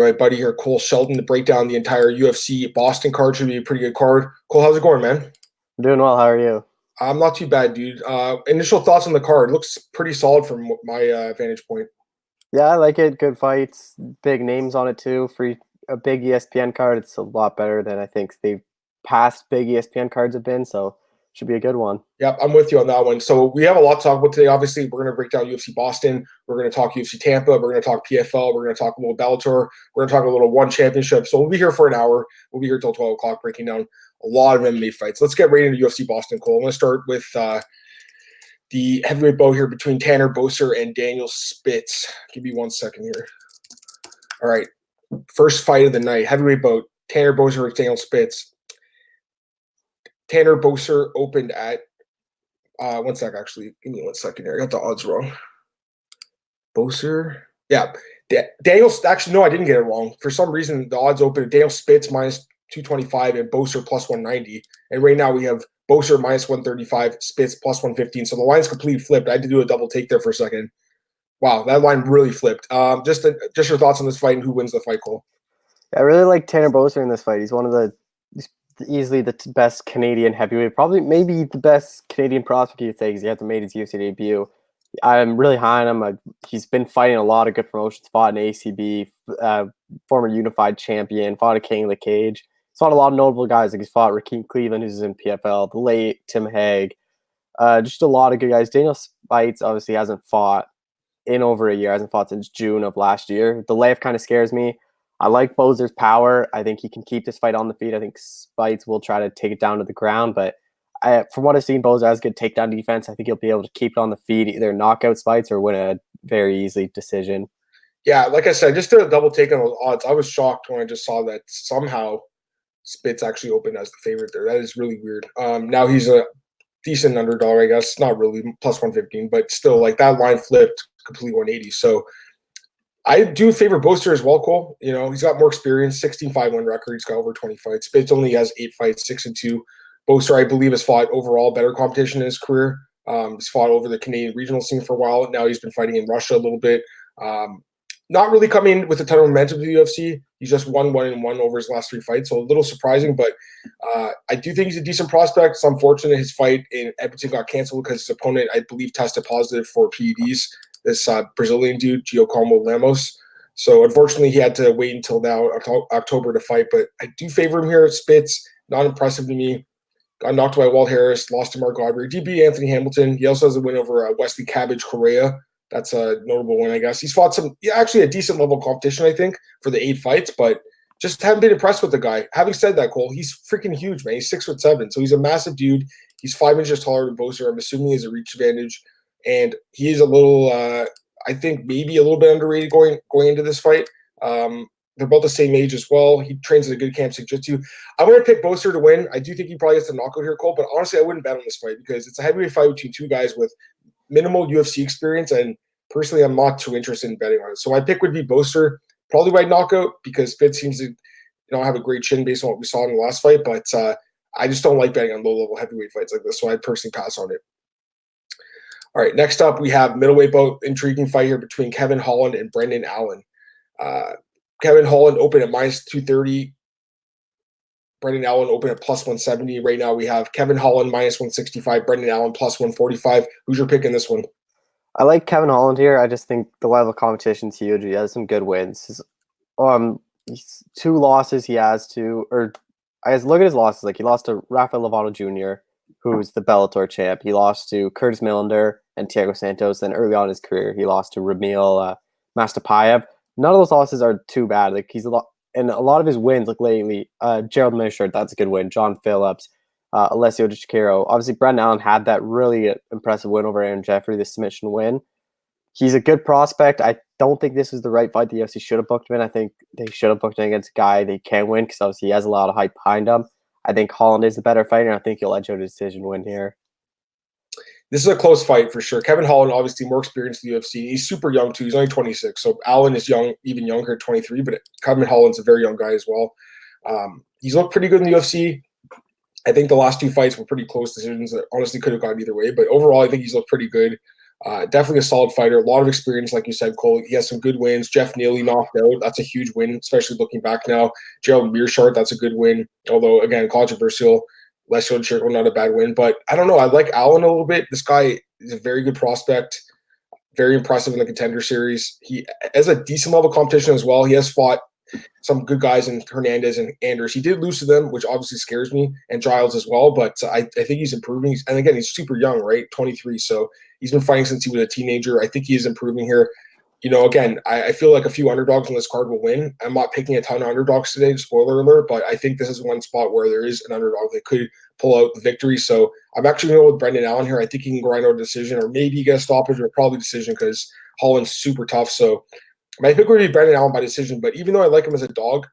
my buddy here, Cole Shelton, to break down the entire UFC Boston card. Should be a pretty good card. Cole, how's it going, man? I'm doing well. How are you? I'm not too bad, dude. Initial thoughts on the card. Looks pretty solid from my vantage point. Yeah, I like it. Good fights, big names on it too. For a big ESPN card, it's a lot better than I think the past big ESPN cards have been. So should be a good one. Yep, I'm with you on that one. So we have a lot to talk about today. Obviously, we're going to break down UFC Boston. We're going to talk UFC Tampa. We're going to talk PFL. We're going to talk a little Bellator. We're going to talk a little One Championship. So we'll be here for an hour. We'll be here till 12 o'clock breaking down a lot of MMA fights. Let's get right into UFC Boston, Cole. I'm going to start with the heavyweight bout here between Tanner Boser and Daniel Spitz. Give me 1 second here. All right. First fight of the night, heavyweight bout, Tanner Boser versus Daniel Spitz. Tanner Boser opened at 1 sec, actually. Give me 1 second here. I got the odds wrong. Boser. Yeah. Daniel, actually, no, I didn't get it wrong. For some reason, the odds open at Daniel Spitz minus 225 and Boser plus 190. And right now we have Boser minus 135, Spitz plus 115. So the line's completely flipped. I had to do a double take there for a second. Wow, that line really flipped. Just your thoughts on this fight and who wins the fight, Cole? I really like Tanner Boser in this fight. He's one of he's easily the best Canadian heavyweight, probably maybe the best Canadian prospect you'd say because he hasn't made his UFC debut. I'm really high on him. He's been fighting a lot of good promotions. Fought in ACB, former unified champion. Fought a King of the Cage. He's fought a lot of notable guys. Like he's fought Rakeem Cleveland, who's in PFL. The late Tim Hague. Just a lot of good guys. Daniel Spitz obviously hasn't fought in over a year. Hasn't fought since June of last year. The layoff kind of scares me. I like Boser's power. I think he can keep this fight on the feet. I think Spitz will try to take it down to the ground, but from what I've seen, Boser has good takedown defense. I think he'll be able to keep it on the feet, either knock out Spitz or win a very easy decision. Yeah, like I said, just to double take on those odds, I was shocked when I just saw that somehow Spitz actually opened as the favorite there. That is really weird. Now he's a decent underdog, I guess. Not really, plus 115, but still, like that line flipped completely 180. So I do favor Boser as well, Cole. You know, he's got more experience, 16-5-1 record. He's got over 20 fights. Spitz only has 8 fights, 6-2. Boser, I believe, has fought overall better competition in his career. He's fought over the Canadian regional scene for a while. Now he's been fighting in Russia a little bit. Not really coming with a ton of momentum to the UFC. He's just won 1-1 over his last 3 fights, so a little surprising. But I do think he's a decent prospect. It's unfortunate his fight in Edmonton got canceled because his opponent, I believe, tested positive for PEDs. This Brazilian dude, Giacomo Lemos. So unfortunately, he had to wait until now, October, to fight. But I do favor him here at Spitz. Not impressive to me. Got knocked by Walt Harris, lost to Mark Aubrey. DB Anthony Hamilton. He also has a win over Wesley Cabbage Correa. That's a notable win, I guess. He's fought actually a decent level of competition, I think, for the 8 fights, but just haven't been impressed with the guy. Having said that, Cole, he's freaking huge, man. He's 6'7", so he's a massive dude. He's 5 inches taller than Boser. I'm assuming he has a reach advantage, and he is a little, I think, maybe a little bit underrated going into this fight. They're both the same age as well. He trains at a good camp, jiu-jitsu. I'm going to pick Boser to win. I do think he probably gets the knockout here, Cole, but honestly, I wouldn't bet on this fight because it's a heavyweight fight between 2 guys with minimal UFC experience, and personally, I'm not too interested in betting on it. So my pick would be Boser, probably by knockout, because Spitz seems to have a great chin based on what we saw in the last fight, but I just don't like betting on low-level heavyweight fights like this, so I'd personally pass on it. All right, next up, we have middleweight bout. Intriguing fight here between Kevin Holland and Brendan Allen. Kevin Holland opened at minus 230. Brendan Allen opened at plus 170. Right now we have Kevin Holland minus 165, Brendan Allen plus 145. Who's your pick in this one? I like Kevin Holland here. I just think the level of competition is huge. He has some good wins. His 2 losses he has to, or I guess look at his losses. Like he lost to Rafael Lovato Jr., who's the Bellator champ. He lost to Curtis Millender and Thiago Santos. Then early on in his career, he lost to Ramil Mastapayev. None of those losses are too bad. Like he's and a lot of his wins, like lately, Gerald Meashard, that's a good win. John Phillips, Alessio Di Chirico. Obviously, Brendan Allen had that really impressive win over Aaron Jeffrey, the submission win. He's a good prospect. I don't think this is the right fight the UFC should have booked him in. I think they should have booked him against a guy they can win because obviously he has a lot of hype behind him. I think Holland is the better fighter, and I think he'll edge out a decision win here. This is a close fight for sure. Kevin Holland, obviously more experienced in the UFC. He's super young too. He's only 26. So Allen is young, even younger, 23. But Kevin Holland's a very young guy as well. He's looked pretty good in the UFC. I think the last 2 fights were pretty close decisions that honestly could have gone either way. But overall, I think he's looked pretty good. Definitely a solid fighter. A lot of experience, like you said, Cole. He has some good wins. Jeff Neely knocked out. That's a huge win, especially looking back now. Gerald Mearshart, that's a good win. Although, again, controversial. Leslie Chirko, not a bad win. But I don't know. I like Allen a little bit. This guy is a very good prospect. Very impressive in the Contender Series. He has a decent level of competition as well. He has fought some good guys in Hernandez and Anders. He did lose to them, which obviously scares me, and Giles as well. But I think he's improving. And again, he's super young, right? 23. So he's been fighting since he was a teenager. I think he is improving here. Again, I feel like a few underdogs on this card will win. I'm not picking a ton of underdogs today, spoiler alert, but I think this is one spot where there is an underdog that could pull out the victory. So I'm actually going to go with Brendan Allen here. I think he can grind out a decision, or maybe get a stoppage, or probably decision, because Holland's super tough. So my pick would be Brendan Allen by decision, but even though I like him as a dog,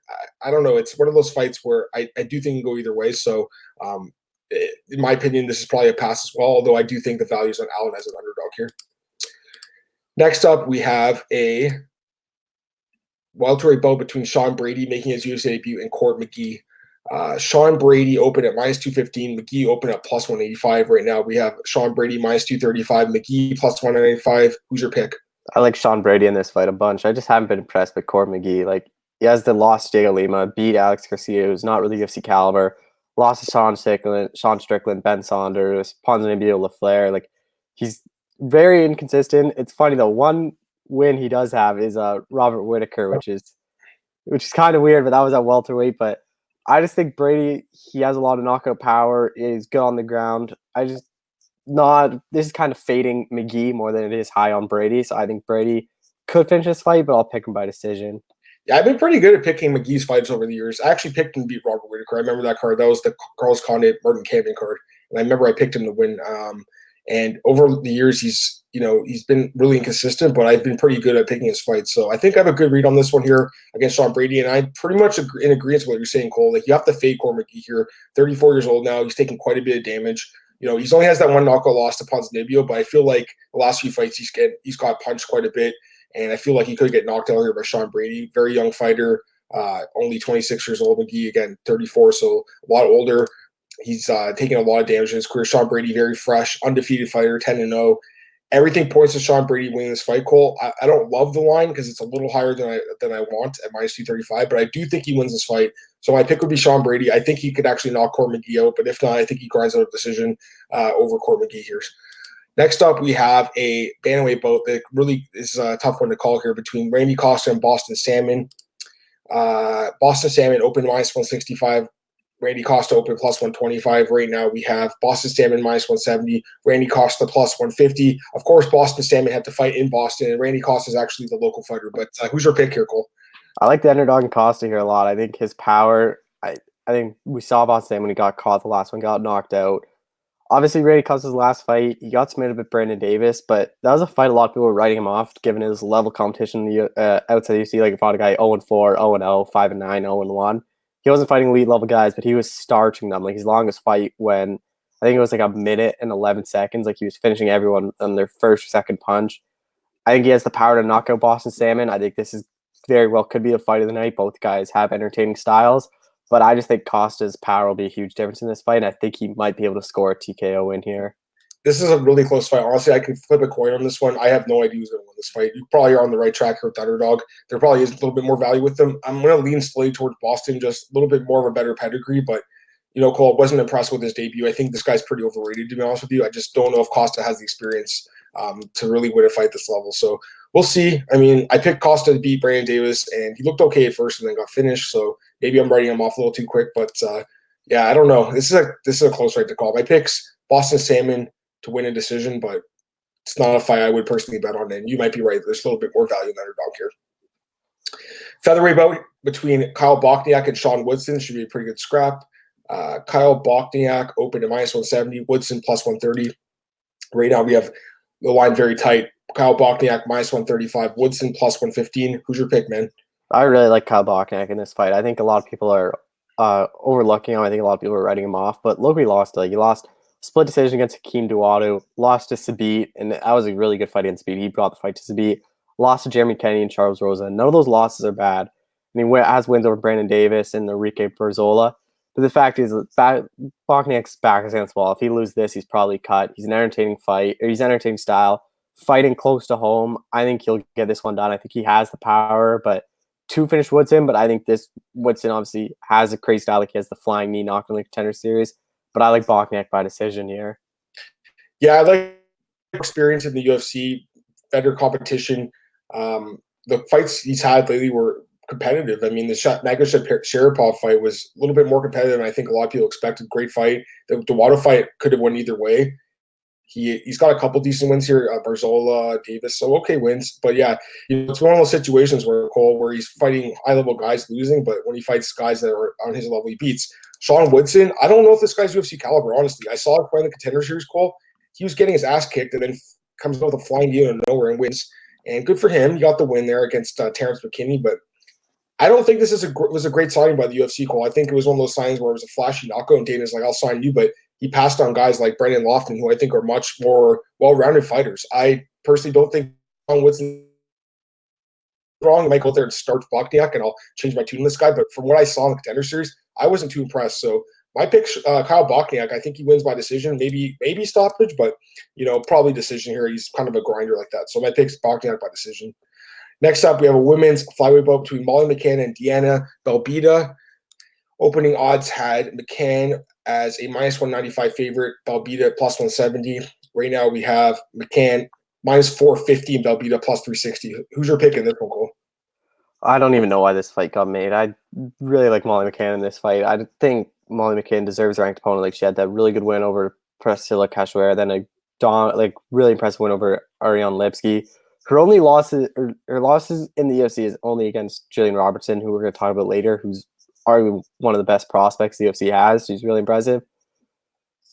I don't know. It's one of those fights where I do think it can go either way. So in my opinion, this is probably a pass as well, although I do think the value is on Allen as an underdog here. Next up, we have a welterweight bout between Sean Brady making his UFC debut and Court McGee. Sean Brady opened at minus 215. McGee opened at plus 185. Right now, we have Sean Brady minus 235. McGee plus 195. Who's your pick? I like Sean Brady in this fight a bunch. I just haven't been impressed with Court McGee. Like, he has the loss to Diego Lima, beat Alex Garcia, who's not really UFC caliber, lost to Sean Strickland, Ben Saunders, Ponzinibbio LaFleur. Like, he's very inconsistent. It's funny though. One win he does have is Robert Whitaker, which is kind of weird, but that was at welterweight. But I just think Brady, he has a lot of knockout power, is good on the ground. This is kind of fading McGee more than it is high on Brady. So I think Brady could finish this fight, but I'll pick him by decision. Yeah, I've been pretty good at picking McGee's fights over the years. I actually picked him to beat Robert Whitaker. I remember that card. That was the Carlos Condit Martin Campion card. And I remember I picked him to win. And over the years, he's been really inconsistent, but I've been pretty good at picking his fights. So I think I have a good read on this one here against Sean Brady. And I'm pretty much in agreement with what you're saying, Cole. Like, you have to fade Court McGee here. 34 years old now. He's taking quite a bit of damage. He's only has that one knockout loss to Ponzinibbio, but I feel like the last few fights he's got punched quite a bit. And I feel like he could get knocked out here by Sean Brady. Very young fighter, only 26 years old. McGee, again, 34, so a lot older. He's taking a lot of damage in his career. Sean Brady, very fresh, undefeated fighter, 10-0. Everything points to Sean Brady winning this fight, Cole. I don't love the line because it's a little higher than I want at minus 235, but I do think he wins this fight. So my pick would be Sean Brady. I think he could actually knock Court McGee out, but if not, I think he grinds out a decision over Court McGee here. Next up, we have a bantamweight bout that really is a tough one to call here between Randy Costa and Boston Salmon. Boston Salmon open minus 165. Randy Costa open plus 125. Right now, we have Boston Salmon minus 170. Randy Costa plus 150. Of course, Boston Salmon had to fight in Boston, and Randy Costa is actually the local fighter. But who's your pick here, Cole? I like the underdog in Costa here a lot. I think his power. I think we saw Boston Salmon when he got caught. The last one got knocked out. Obviously, Randy Costa's last fight, he got submitted with Brandon Davis, but that was a fight a lot of people were writing him off, given his level competition outside UFC. Like, he fought a guy 0-4, 0-0, 5-9, 0-1. He wasn't fighting elite level guys, but he was starching them. Like, his longest fight when I think it was like a minute and 11 seconds. Like, he was finishing everyone on their first or second punch. I think he has the power to knock out Boston Salmon. I think this is very well could be the fight of the night. Both guys have entertaining styles. But I just think Costa's power will be a huge difference in this fight, and I think he might be able to score a TKO win here. This is a really close fight. Honestly, I can flip a coin on this one. I have no idea who's going to win this fight. You probably are on the right track here with the underdog. There probably is a little bit more value with them. I'm going to lean slowly towards Boston, just a little bit more of a better pedigree. But, Cole, wasn't impressed with his debut. I think this guy's pretty overrated, to be honest with you. I just don't know if Costa has the experience to really win a fight this level. So we'll see. I mean, I picked Costa to beat Brandon Davis, and he looked okay at first and then got finished. So maybe I'm writing him off a little too quick. But, I don't know. This is a close fight to call. My pick's Boston Salmon to win a decision, but it's not a fight I would personally bet on. And you might be right. There's a little bit more value in the underdog here. Featherweight bout between Kyle Bochniak and Sean Woodson should be a pretty good scrap. Kyle Bochniak opened at minus 170, Woodson plus 130. Right now we have the line very tight. Kyle Bochniak minus 135, Woodson plus 115. Who's your pick, man? I really like Kyle Bochniak in this fight. I think a lot of people are overlooking him. I think a lot of people are writing him off. But look, he lost. He lost split decision against Hakeem Duatu, lost to Sabit, and that was a really good fight against Sabit. He brought the fight to Sabit, lost to Jeremy Kennedy and Charles Rosa. None of those losses are bad. I mean, has wins over Brandon Davis and Enrique Berzola. But the fact is, Bochniak's back is against the wall. If he loses this, he's probably cut. He's an entertaining fight, or he's an entertaining style. fighting close to home, I think he'll get this one done. I think he has the power, but to finish Woodson. But I think this Woodson obviously has a crazy style. Like he has the flying knee knocked on the Contender Series. But I like Bosniak by decision here. Yeah, I like experience in the UFC, better competition. The fights he's had lately were competitive. I mean, the Magomedov-Sharipov fight was a little bit more competitive than I think a lot of people expected. Great fight. The Waddle fight could have won either way. He's got a couple decent wins here, Barzola, Davis, so okay wins. But yeah, it's one of those situations where he's fighting high level guys losing, but when he fights guys that are on his level, he beats. Sean Woodson, I don't know if this guy's UFC caliber, honestly. I saw him play in the Contender Series, Cole. He was getting his ass kicked and then comes out with a flying knee out of nowhere and wins. And good for him. He got the win there against Terrence McKinney, but I don't think this was a great signing by the UFC, Cole. I think it was one of those signs where it was a flashy knockout, and Dana's like, I'll sign you, but he passed on guys like Brendan Lofton, who I think are much more well-rounded fighters. I personally don't think Sean Woodson wrong. I might go out there and start Bosniak, and I'll change my tune on this guy. But from what I saw in the Contender Series, I wasn't too impressed. So my pick, Kyle Bosniak. I think he wins by decision, maybe stoppage, but probably decision here. He's kind of a grinder like that. So my pick's Bosniak by decision. Next up, we have a women's flyweight bout between Molly McCann and Diana Belbita. Opening odds had McCann as a minus 195 favorite, Belbita plus 170. Right now we have McCann minus 450 and Belbita plus 360. Who's your pick in this one, Cole? I don't even know why this fight got made. I really like Molly McCann in this fight. I think Molly McCann deserves a ranked opponent. Like she had that really good win over Priscilla Cachoeira, then a really impressive win over Ariane Lipski. Her only losses in the UFC is only against Jillian Robertson, who we're going to talk about later, who's arguably one of the best prospects the UFC has. She's really impressive.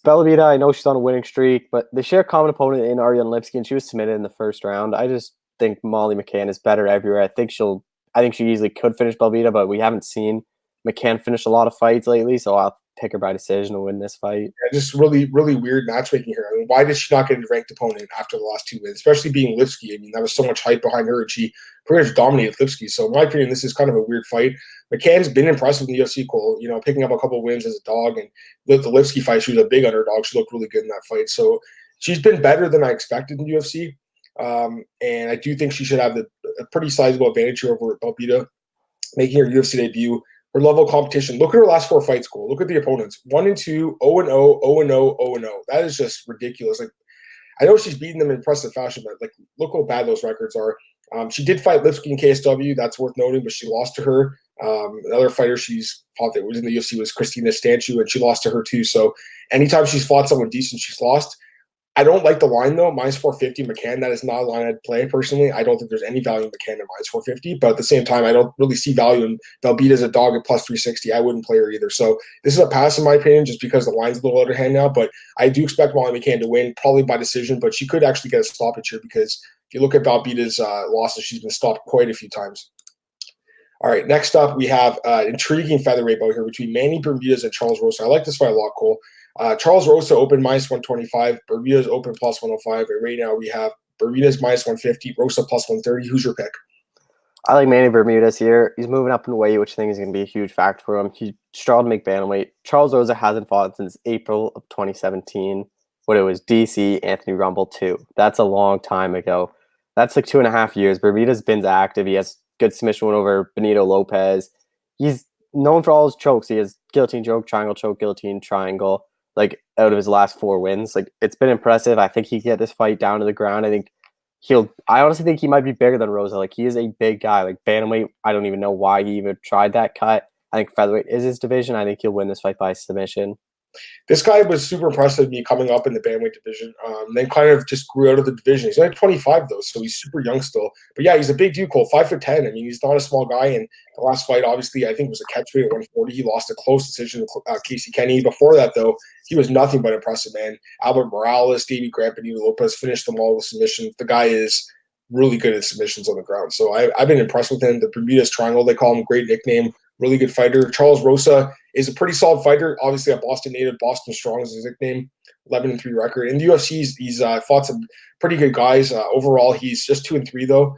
Bellavita, I know she's on a winning streak, but they share a common opponent in Ariane Lipski, and she was submitted in the first round. I just think Molly McCann is better everywhere. I think she easily could finish Belvita, but we haven't seen McCann finish a lot of fights lately, so I'll pick her by decision to win this fight. Yeah, just really, really weird matchmaking here. I mean, why did she not get a ranked opponent after the last two wins, especially being Lipski? I mean, that was so much hype behind her, and she pretty much dominated Lipski. So in my opinion, this is kind of a weird fight. McCann's been impressive in the UFC, Cole, picking up a couple of wins as a dog. And the Lipski fight, she was a big underdog. She looked really good in that fight. So she's been better than I expected in the UFC. And I do think she should have a pretty sizable advantage here over Belbita, making her UFC debut. Her level of competition. Look at her last four fights, Cole. Look at the opponents. 1-2, 0-0, 0-0, 0-0. That is just ridiculous. Like, I know she's beaten them in impressive fashion, but look how bad those records are. She did fight Lipski in KSW. That's worth noting, but she lost to her. Another fighter she's fought that was in the UFC was Christina Stanchu, and she lost to her too. So anytime she's fought someone decent, she's lost. I don't like the line, though. Minus 450 McCann. That is not a line I'd play, personally. I don't think there's any value in McCann at minus 450. But at the same time, I don't really see value in Belbita as a dog at plus 360. I wouldn't play her either. So this is a pass, in my opinion, just because the line's a little out of hand now. But I do expect Molly McCann to win, probably by decision. But she could actually get a stoppage here because if you look at Belbita's losses, she's been stopped quite a few times. All right, next up, we have an intriguing featherweight bout here between Manny Bermudez and Charles Rosa. I like this fight a lot, Cole. Charles Rosa open minus 125, Bermudez open plus 105, and right now we have Bermudez minus 150, Rosa plus 130. Who's your pick? I like Manny Bermudez here. He's moving up in weight, which I think is going to be a huge factor for him. He struggled to make bantamweight. Charles Rosa hasn't fought since April of 2017, when it was DC, Anthony Rumble 2. That's a long time ago. That's like 2.5 years. Bermudez been active. He has good submission win over Benito Lopez. He's known for all his chokes. He has guillotine choke, guillotine, triangle. Out of his last 4 wins, it's been impressive. I think he can get this fight down to the ground. I honestly think he might be bigger than Rosa. He is a big guy. Bantamweight, I don't even know why he even tried that cut. I think featherweight is his division. I think he'll win this fight by submission. This guy was super impressive to me coming up in the bantamweight division. Then kind of just grew out of the division. He's only 25 though, so he's super young still. But yeah, he's a big dude, Cole, 5'10". I mean, he's not a small guy. And the last fight, obviously, I think was a catchweight at 140. He lost a close decision to Casey Kenny. Before that, though, he was nothing but impressive, man. Albert Morales, Davey Grant, Benito Lopez finished them all with submissions. The guy is really good at submissions on the ground. So I've been impressed with him. The Bermudez Triangle, they call him, great nickname. Really good fighter. Charles Rosa is a pretty solid fighter. Obviously, a Boston native. Boston Strong is his nickname. 11-3 record. In the UFC, he's fought some pretty good guys. Overall, he's just 2-3 though.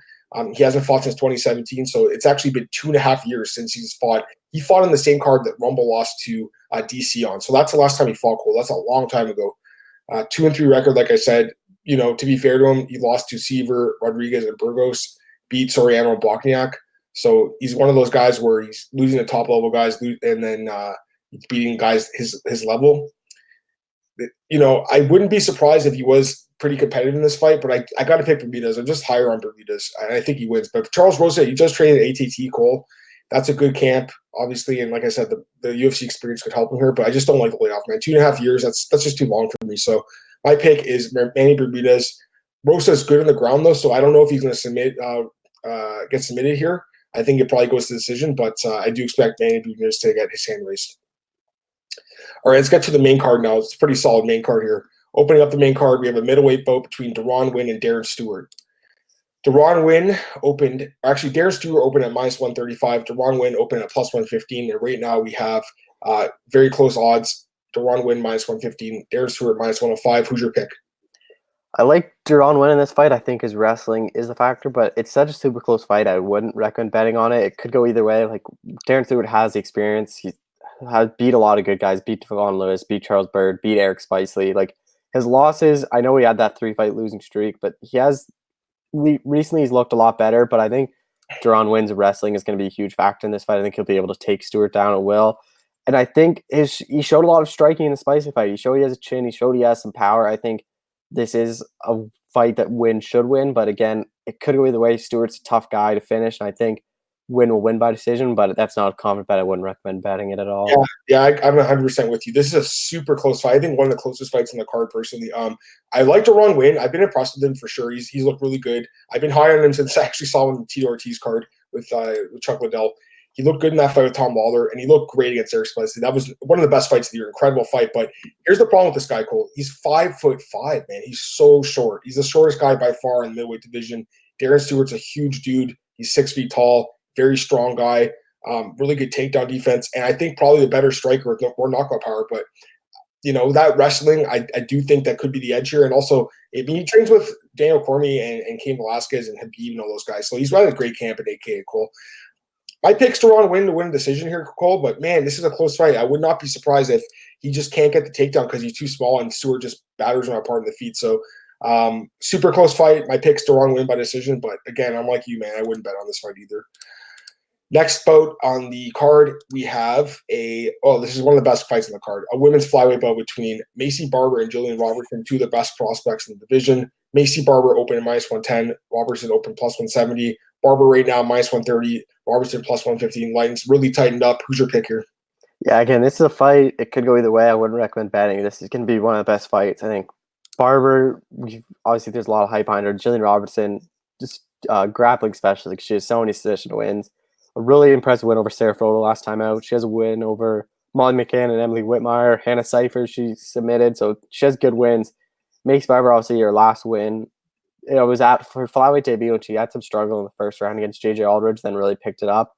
He hasn't fought since 2017, so it's actually been 2.5 years since he's fought. He fought on the same card that Rumble lost to DC on. So that's the last time he fought, Cole. That's a long time ago. 2-3 record, like I said. to be fair to him, he lost to Seaver, Rodriguez, and Burgos, beat Soriano and Bosniak. So he's one of those guys where he's losing the top level guys, and then he's beating guys his level. I wouldn't be surprised if he was pretty competitive in this fight, but I got to pick Bermudez. I'm just higher on Bermudez, and I think he wins. But Charles Rosa, he just trained at ATT, Cole. That's a good camp, obviously, and like I said, the UFC experience could help him here. But I just don't like the layoff, man. 2.5 years, that's just too long for me. So my pick is Manny Bermudez. Rosa is good on the ground though, so I don't know if he's going to get submitted here. I think it probably goes to decision, but I do expect Manny Bermudez to get his hand raised. All right, let's get to the main card now. It's a pretty solid main card here. Opening up the main card, we have a middleweight bout between Deron Winn and Darren Stewart. Darren Stewart opened at -135. Deron Winn opened at +115. And right now we have very close odds. Deron Winn -115, Darren Stewart -105. Who's your pick? I like Deron Winn in this fight. I think his wrestling is the factor, but it's such a super close fight. I wouldn't recommend betting on it. It could go either way. Like, Darren Stewart has the experience. He has beat a lot of good guys, beat Devon Lewis, beat Charles Byrd, beat Eric Spicely. Like, his losses, I know he had that 3-fight losing streak, but recently he's looked a lot better. But I think Deron Winn's wrestling is going to be a huge factor in this fight. I think he'll be able to take Stewart down at will. And I think he showed a lot of striking in the Spicely fight. He showed he has a chin. He showed he has some power. I think this is a fight that Winn should win. But again, it could go either way. Stewart's a tough guy to finish. And I think Winn will win by decision, but that's not a confident bet. I wouldn't recommend betting it at all. Yeah, I'm 100% with you. This is a super close fight. I think one of the closest fights on the card, personally. I like Deron Winn. I've been impressed with him for sure. He's looked really good. I've been high on him since I actually saw him in the Tito Ortiz card with Chuck Liddell. He looked good in that fight with Tom Lawler, and he looked great against Eric Spicely. That was one of the best fights of the year. Incredible fight. But here's the problem with this guy, Cole. He's 5'5", man. He's so short. He's the shortest guy by far in the middleweight division. Darren Stewart's a huge dude. He's 6 feet tall. Very strong guy, really good takedown defense, and I think probably the better striker with more knockout power. But that wrestling, I do think that could be the edge here. And also, he trains with Daniel Cormier and Cain Velasquez and Habib and all those guys, so he's running a great camp at AK, Cole. My pick's Deron Winn to win a decision here, Cole. But man, this is a close fight. I would not be surprised if he just can't get the takedown because he's too small and Stewart just batters him apart in the feet. So super close fight. My pick's Deron Winn by decision. But again, I'm like you, man. I wouldn't bet on this fight either. Next bout on the card, we have this is one of the best fights on the card. A women's flyweight bout between Macy Barber and Jillian Robertson, two of the best prospects in the division. Macy Barber open at -110, Robertson open +170. Barber right now -130, Robertson +115. Lines really tightened up. Who's your pick here? Yeah, again, this is a fight. It could go either way. I wouldn't recommend betting. This is going to be one of the best fights. I think Barber, obviously there's a lot of hype behind her. Jillian Robertson, just grappling specialist. She has so many submission wins. A really impressive win over Sarah Frodo last time out. She has a win over Molly McCann and Emily Whitmire. Hannah Cipher, she submitted. So she has good wins. Mace Barber, obviously, her last win. It was at her flyweight debut, and she had some struggle in the first round against JJ Aldridge, then really picked it up.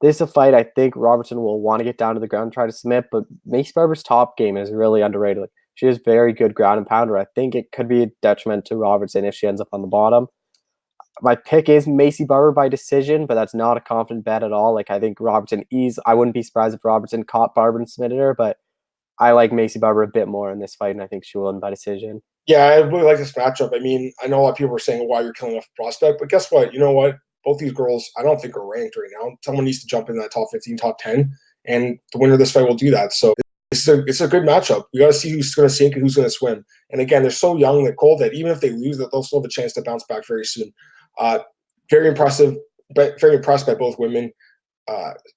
This is a fight I think Robertson will want to get down to the ground and try to submit, but Mace Barber's top game is really underrated. She has very good ground and pounder. I think it could be a detriment to Robertson if she ends up on the bottom. My pick is Macy Barber by decision, but that's not a confident bet at all. Like, I think Robertson I wouldn't be surprised if Robertson caught Barber and submitted her, but I like Macy Barber a bit more in this fight, and I think she will win by decision. Yeah, I really like this matchup. I mean, I know a lot of people are saying, why you're killing off a prospect, but guess what? You know what? Both these girls, I don't think are ranked right now. Someone needs to jump in that top 15, top 10, and the winner of this fight will do that. So it's a good matchup. We got to see who's going to sink and who's going to swim. And again, they're so young that Cole that even if they lose, that they'll still have a chance to bounce back very soon. Very impressive, but very impressed by both women.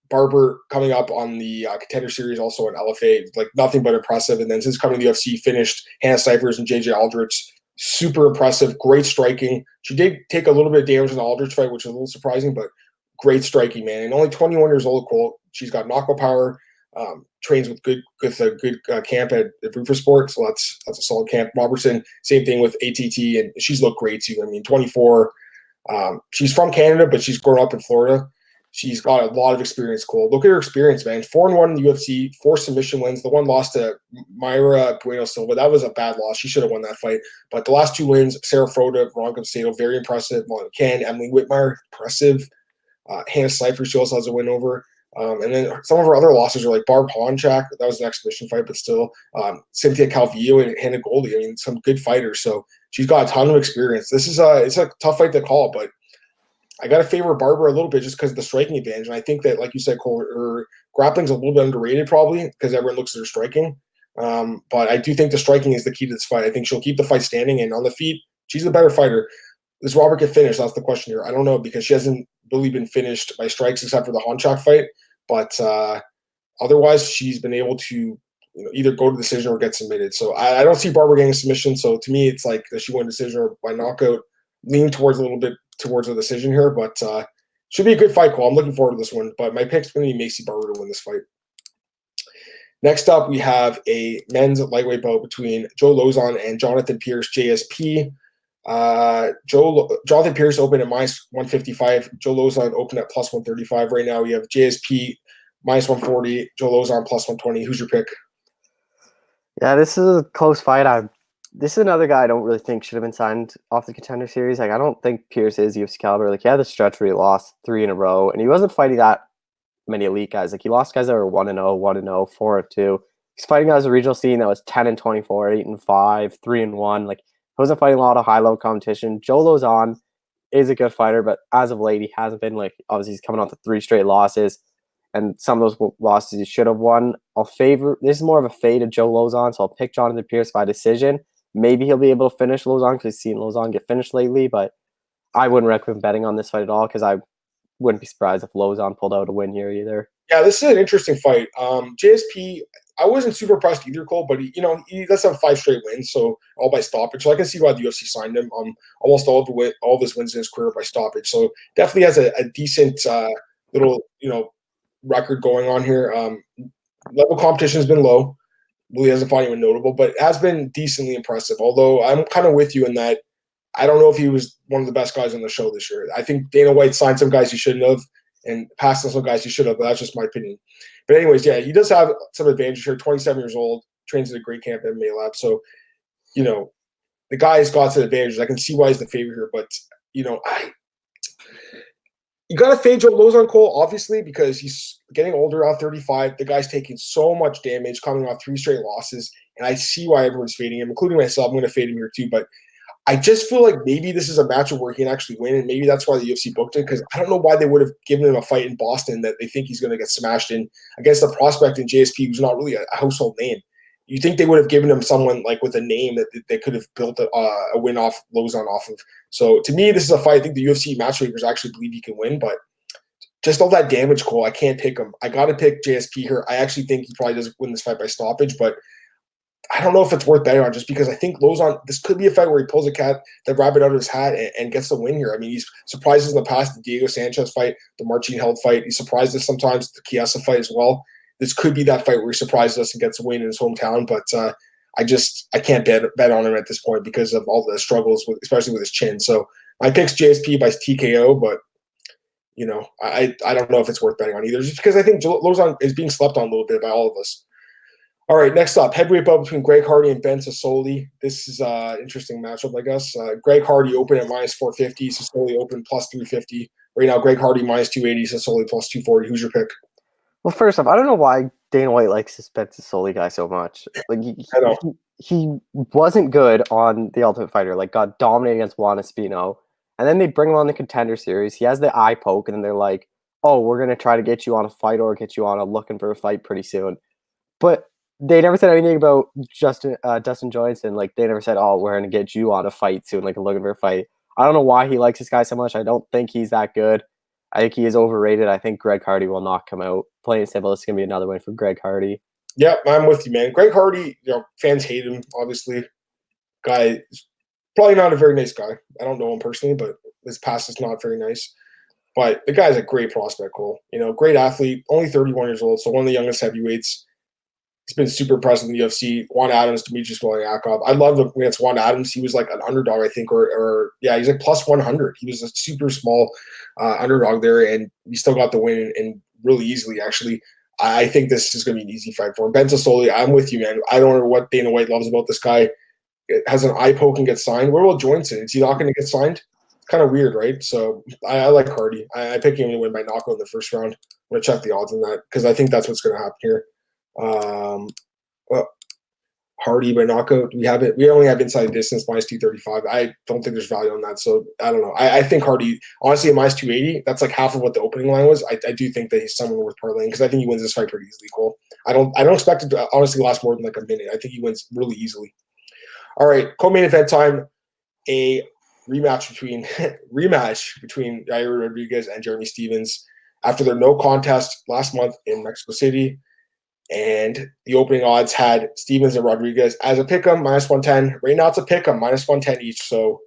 Barber coming up on the Contender Series, also an LFA, like nothing but impressive. And then since coming to the UFC, finished Hannah Cipher's and JJ Aldrich. Super impressive, great striking. She did take a little bit of damage in the Aldrich fight, which was a little surprising, but great striking, man. And only 21 years old, Cole. She's got knockout power. Trains with a good camp at Bruford Sport, so that's a solid camp. Robertson, same thing with ATT, and she's looked great too. I mean, 24. She's from Canada, but she's grown up in Florida. She's got a lot of experience, Cole. Look at her experience, man. 4-1 in the UFC, 4 submission wins. The one lost to Mayra Bueno Silva. That was a bad loss. She should have won that fight. But the last 2 wins, Sarah Froda, Veronica Macedo, very impressive. Molly McCann, Emily Whitmire, impressive. Hannah Cipher, she also has a win over. And then some of her other losses are like Barb Honchak. That was an exhibition fight, but still. Cynthia Calvillo and Hannah Goldie. I mean, some good fighters. So she's got a ton of experience. This is it's a tough fight to call, but I got to favor Barbara a little bit just because of the striking advantage. And I think that, like you said, Cole, her grappling's a little bit underrated probably because everyone looks at her striking. But I do think the striking is the key to this fight. I think she'll keep the fight standing, and on the feet, she's the better fighter. Does Robert get finished? That's the question here. I don't know because she hasn't really been finished by strikes except for the Honchak fight. But otherwise, she's been able to either go to decision or get submitted. So I don't see Barbara getting a submission. So to me, it's like does she win decision or by knockout? Lean towards a little bit towards a decision here, but should be a good fight call. I'm looking forward to this one. But my pick's going to be Macy Barber to win this fight. Next up, we have a men's lightweight bout between Joe Lozon and Jonathan Pierce, JSP. Jonathan Pierce opened at minus 155. Joe Lozon opened at plus 135. Right now, we have JSP minus 140. Joe Lozon plus 120. Who's your pick? Yeah, this is a close fight. This is another guy I don't really think should have been signed off the Contender Series. Like, I don't think Pierce is UFC caliber. Like, he had the stretch where he lost 3 in a row, and he wasn't fighting that many elite guys. Like, he lost guys that were 1-0, 1-0, 4-2. He's fighting guys in the regional scene that was 10-24, 8-5, 3-1. Like, he wasn't fighting a lot of high-level competition. Joe Lozon is a good fighter, but as of late, he hasn't been. Like, obviously, he's coming off the 3 straight losses, and some of those losses he should have won. This is more of a fade of Joe Lozon, so I'll pick Jonathan Pierce by decision. Maybe he'll be able to finish Lozon because he's seen Lozon get finished lately, but I wouldn't recommend betting on this fight at all because I wouldn't be surprised if Lozon pulled out a win here either. Yeah, this is an interesting fight. JSP, I wasn't super impressed either, Cole, but he does have 5 straight wins, so all by stoppage. So I can see why the UFC signed him. Almost all of his wins in his career by stoppage. So definitely has a decent little record going on here. Level competition has been low. Really hasn't fought anyone notable, but has been decently impressive. Although I'm kind of with you in that I don't know if he was one of the best guys on the show this year. I think Dana White signed some guys he shouldn't have and passed on some guys he should have, but that's just my opinion. But anyways, yeah, he does have some advantage here. 27 years old, trains at a great camp at MMA Lab. So, the guy's got some advantages. I can see why he's the favorite here, but, you got to fade Joe Lozon, Cole, obviously, because he's getting older, off 35. The guy's taking so much damage, coming off 3 straight losses, and I see why everyone's fading him, including myself. I'm going to fade him here too, but I just feel like maybe this is a matchup where he can actually win, and maybe that's why the UFC booked it, because I don't know why they would have given him a fight in Boston that they think he's going to get smashed in against a prospect in JSP who's not really a household name. You think they would have given him someone like with a name that they could have built a win off Lozon off of. So to me, this is a fight I think the UFC matchmakers actually believe he can win, but just all that damage, Cole, I can't pick him. I got to pick JSP here. I actually think he probably does win this fight by stoppage, but I don't know if it's worth betting on just because I think Lozon, this could be a fight where he pulls the rabbit out of his hat and gets the win here. I mean, he's surprised us in the past, the Diego Sanchez fight, the Marcin Held fight. He surprised us sometimes, the Chiesa fight as well. This could be that fight where he surprises us and gets a win in his hometown, but I can't bet on him at this point because of all the struggles, especially with his chin. So my pick's JSP by TKO, but I don't know if it's worth betting on either, just because I think Lozon is being slept on a little bit by all of us. All right, next up, heavyweight bout between Greg Hardy and Ben Sassoli. This is an interesting matchup, I guess. Greg Hardy opened at minus 450, Sassoli opened plus 350. Right now, Greg Hardy minus 280, Sassoli plus 240. Who's your pick? Well, first off, I don't know why Dana White likes this Ben Sassoli guy so much. Like he wasn't good on The Ultimate Fighter. Like, got dominated against Juan Espino. And then they bring him on the Contender Series. He has the eye poke, and then they're like, oh, we're going to try to get you on a fight or get you on a looking for a fight pretty soon. But they never said anything about Dustin Johnson. Like, they never said, oh, we're going to get you on a fight soon, like looking for a fight. I don't know why he likes this guy so much. I don't think he's that good. I think he is overrated. I think Greg Hardy will not come out. Plain and simple, it's going to be another win for Greg Hardy. Yeah, I'm with you, man. Greg Hardy, fans hate him, obviously. Guy is probably not a very nice guy. I don't know him personally, but his past is not very nice. But the guy's a great prospect, Cole. Great athlete, only 31 years old, so one of the youngest heavyweights. He's been super impressive in the UFC. Juan Adams, Demetrius Volyankov. I love him against Juan Adams. He was like an underdog, I think, or he's like plus 100. He was a super small underdog there, and he still got the win and really easily, actually. I think this is going to be an easy fight for him. Ben Sassoli, I'm with you, man. I don't know what Dana White loves about this guy. It has an eye poke and gets signed. What about Johnson? Is he not going to get signed? kind of weird, right? So I like Hardy. I pick him to win by knockout in the first round. I'm gonna check the odds on that because I think that's what's gonna happen here. Well, Hardy by knockout. We have it. We only have inside distance minus 235. I don't think there's value on that. So I don't know. I think Hardy, honestly, at minus 280, that's like half of what the opening line was. I do think that he's someone worth parlaying because I think he wins this fight pretty easily, Cole. I don't expect it to honestly last more than like a minute. I think he wins really easily. All right, co-main event time. A rematch between Yair Rodriguez and Jeremy Stephens after their no contest last month in Mexico City. And the opening odds had Stephens and Rodriguez as a pick'em, minus 110. Right now it's a pick'em, minus 110 each. So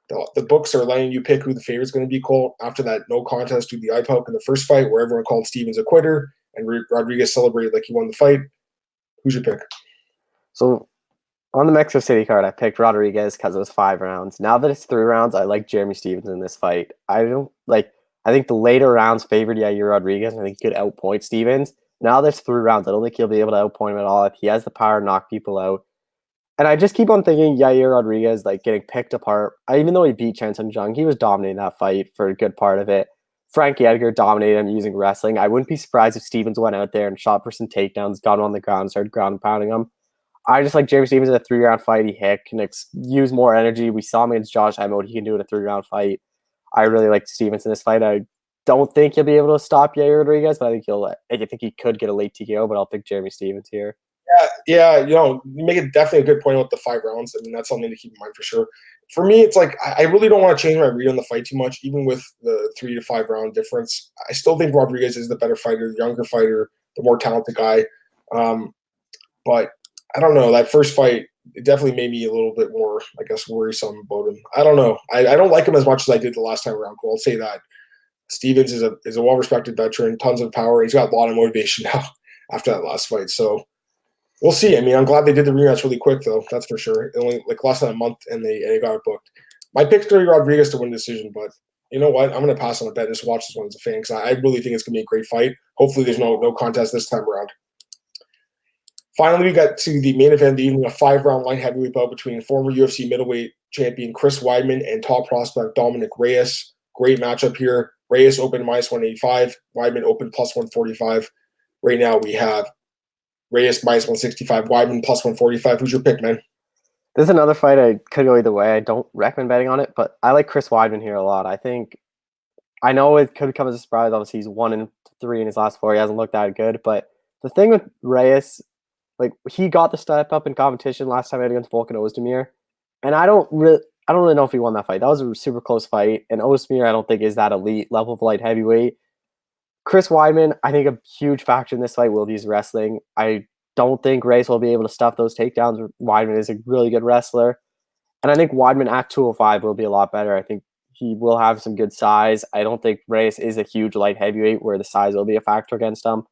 the books are letting you pick who the favorite's going to be, Cole, after that no contest to the eye poke in the first fight where everyone called Stephens a quitter and Rodriguez celebrated like he won the fight. Who's your pick? So on the Mexico City card, I picked Rodriguez because it was 5 rounds. Now that it's 3 rounds, I like Jeremy Stephens in this fight. I think the later rounds favored Yair Rodriguez, and I think he could outpoint Stephens. Now there's 3 rounds. I don't think he'll be able to outpoint him at all. He has the power to knock people out. And I just keep on thinking Yair Rodriguez, like, getting picked apart. Even though he beat Chen Jung, he was dominating that fight for a good part of it. Frankie Edgar dominated him using wrestling. I wouldn't be surprised if Stephens went out there and shot for some takedowns, got him on the ground, started ground and pounding him. I just like Jeremy Stephens in a 3-round fight. He can use more energy. We saw him against Josh Emmett. He can do it in a 3-round fight. I really like Stephens in this fight. I don't think he'll be able to stop Yair Rodriguez, but I think he could get a late TKO, but I'll pick Jeremy Stephens here. Yeah, you make it definitely a good point about the 5 rounds. I mean, that's something to keep in mind for sure. For me, it's like I really don't want to change my read on the fight too much, even with the 3 to 5 round difference. I still think Rodriguez is the better fighter, the younger fighter, the more talented guy. But I don't know. That first fight, it definitely made me a little bit more, I guess, worrisome about him. I don't know. I don't like him as much as I did the last time around. Cool, I'll say that. Stephens is a well-respected veteran, tons of power. He's got a lot of motivation now after that last fight. So we'll see. I mean, I'm glad they did the rematch really quick, though. That's for sure. Only like less than a month, and they got it booked. My pick's going to be Rodriguez to win the decision, but you know what? I'm going to pass on a bet. Just watch this one as a fan because I really think it's going to be a great fight. Hopefully, there's no contest this time around. Finally, we got to the main event of the evening, a 5-round light heavyweight bout between former UFC middleweight champion Chris Weidman and top prospect Dominick Reyes. Great matchup here. Reyes opened minus 185. Weidman opened plus 145. Right now, we have Reyes minus 165. Weidman plus 145. Who's your pick, man? This is another fight I could go either way. I don't recommend betting on it, but I like Chris Weidman here a lot. I know it could come as a surprise. Obviously, he's 1-3 in his last 4. He hasn't looked that good, but the thing with Reyes, like, he got the step up in competition last time against Volkan Ozdemir, and I don't really know if he won that fight. That was a super close fight, and Ozdemir I don't think is that elite level of light heavyweight. Chris Weidman, I think a huge factor in this fight will be his wrestling. I don't think Reyes will be able to stuff those takedowns. Weidman is a really good wrestler, and I think Weidman at 205 will be a lot better. I think he will have some good size. I don't think Reyes is a huge light heavyweight where the size will be a factor against him.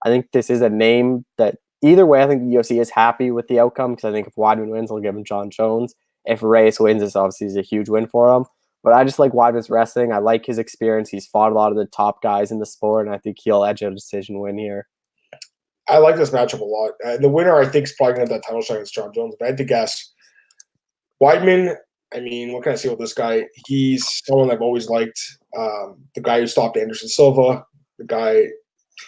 I think this is a name that either way, I think the UFC is happy with the outcome because I think if Weidman wins, they'll give him Jon Jones. If Reyes wins, it's obviously a huge win for him. But I just like Weidman's wrestling. I like his experience. He's fought a lot of the top guys in the sport, and I think he'll edge a decision win here. I like this matchup a lot. The winner, I think, is probably going to have that title shot against Jon Jones. But I had to guess. Weidman, I mean, what can I say about this guy? He's someone I've always liked. The guy who stopped Anderson Silva, the guy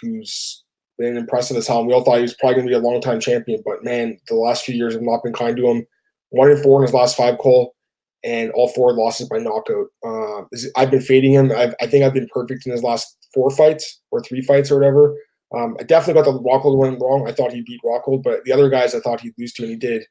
who's been impressive as hell. And we all thought he was probably going to be a long-time champion. But, man, the last few years have not been kind to him. 1-4 in his last 5, Cole, and all 4 losses by knockout. I've been fading him. I think I've been perfect in his last 4 fights or 3 fights or whatever. I definitely got the Rockhold one wrong. I thought he beat Rockhold, but the other guys I thought he'd lose to, and he did.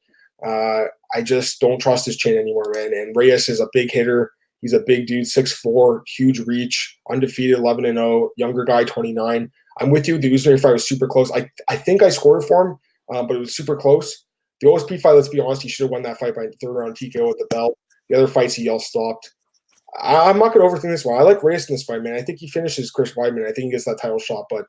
I just don't trust his chin anymore, man. And Reyes is a big hitter. He's a big dude, 6'4", huge reach, undefeated, 11-0, younger guy, 29. I'm with you. The Usman fight was super close. I think I scored for him, but it was super close. The OSP fight, let's be honest, he should have won that fight by 3rd-round TKO with the belt. The other fights, he all stopped. I'm not going to overthink this one. I like Reyes in this fight, man. I think he finishes Chris Weidman. I think he gets that title shot, but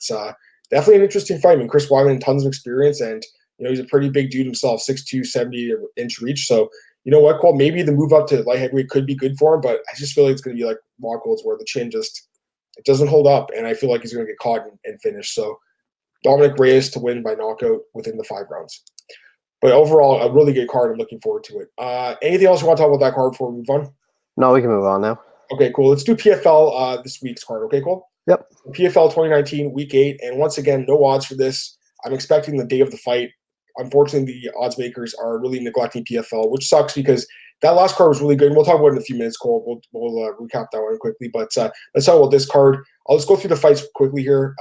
definitely an interesting fight. I mean, Chris Weidman, tons of experience, and he's a pretty big dude himself, 6'2", 70-inch reach. So, you know what, Cole? Maybe the move up to light heavyweight could be good for him, but I just feel like it's going to be like Rockhold's where the chin just it doesn't hold up, and I feel like he's going to get caught and finish. So, Dominick Reyes to win by knockout within the 5 rounds. But overall, a really good card. I'm looking forward to it. Anything else you want to talk about that card before we move on? No, we can move on now. Okay, cool. Let's do PFL this week's card. Okay, cool. Yep. PFL 2019 Week 8, and once again, no odds for this. I'm expecting the day of the fight. Unfortunately, the odds makers are really neglecting PFL, which sucks because that last card was really good. And we'll talk about it in a few minutes, Cole. We'll recap that one quickly. But let's talk about this card. I'll just go through the fights quickly here.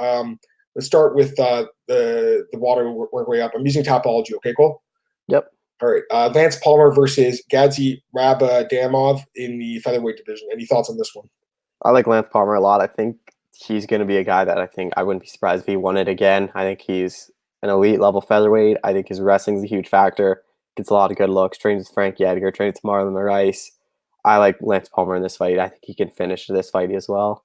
Let's start with the water work way up. I'm using Tapology. Okay, Cole? Yep. All right. Lance Palmer versus Gadzi Rabadamov in the featherweight division. Any thoughts on this one? I like Lance Palmer a lot. I think he's going to be a guy that I think I wouldn't be surprised if he won it again. I think he's an elite level featherweight. I think his wrestling is a huge factor. Gets a lot of good looks. Trains with Frankie Edgar. Trains with Marlon Moraes. I like Lance Palmer in this fight. I think he can finish this fight as well.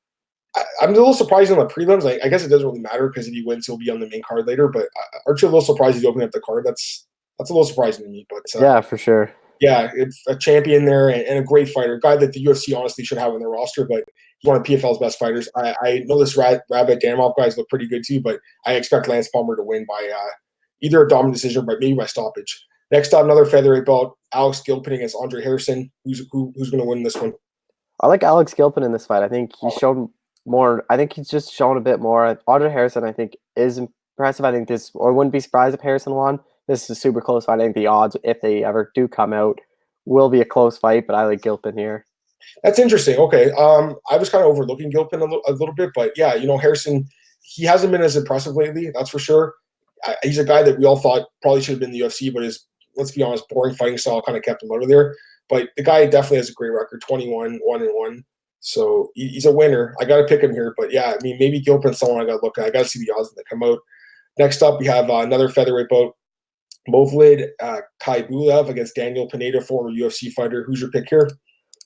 I'm a little surprised on the prelims. I guess it doesn't really matter because if he wins, he'll be on the main card later. But aren't you a little surprised he's opening up the card? That's a little surprising to me. But yeah, for sure. Yeah, it's a champion there and a great fighter, a guy that the UFC honestly should have on their roster. But he's one of PFL's best fighters. I know this Rabadamov guys look pretty good too, but I expect Lance Palmer to win by either a dominant decision, but maybe by stoppage. Next up, another featherweight bout: Alex Gilpin against Andre Harrison. Who's going to win this one? I like Alex Gilpin in this fight. I think he's shown more. I think he's just shown a bit more. Andre Harrison, I think, is impressive. I think this, or wouldn't be surprised if Harrison won. This is a super close fight. I think the odds, if they ever do come out, will be a close fight. But I like Gilpin here. That's interesting. Okay, I was kind of overlooking Gilpin a little bit, but yeah, Harrison, he hasn't been as impressive lately. That's for sure. He's a guy that we all thought probably should have been in the UFC, but his, let's be honest, boring fighting style kind of kept him out of there. But the guy definitely has a great record, 21-1-1. So he's a winner. I got to pick him here. But yeah, I mean, maybe Gilpin's someone I got to look at. I got to see the odds that come out. Next up, we have another featherweight bout. Movlid Khaibulaev against Daniel Pineda, former UFC fighter. Who's your pick here?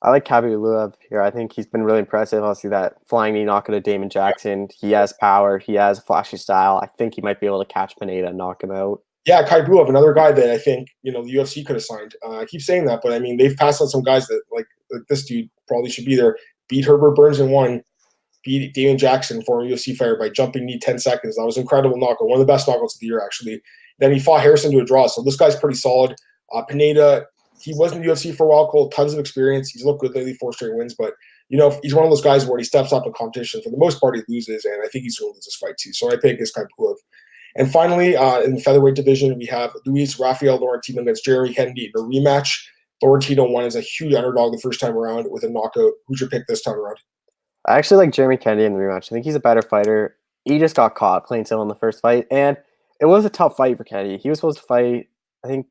I like Khaibulaev here. I think he's been really impressive. Obviously, that flying knee knockout of Damon Jackson. He has power. He has a flashy style. I think he might be able to catch Pineda and knock him out. Yeah, Khaibulaev, another guy that I think the UFC could have signed. I keep saying that, but I mean they've passed on some guys that like this dude probably should be there. Beat Herbert Burns in one. Beat Damon Jackson, former UFC fighter, by jumping knee 10 seconds. That was an incredible knockout. One of the best knockouts of the year, actually. Then he fought Harrison to a draw. So this guy's pretty solid. Pineda, he was in the UFC for a while, Cole. Tons of experience. He's looked good lately, 4 straight wins. But, he's one of those guys where he steps up in competition. For the most part, he loses, and I think he's going to lose this fight too. So I pick this guy, Pulev. And finally, in the featherweight division, we have Luis Rafael Laurentino against Jeremy Kennedy in a rematch. Laurentino won as a huge underdog the first time around with a knockout. Who's your pick this time around? I actually like Jeremy Kennedy in the rematch. I think he's a better fighter. He just got caught plain still in the first fight, and it was a tough fight for Kennedy. He was supposed to fight, I think,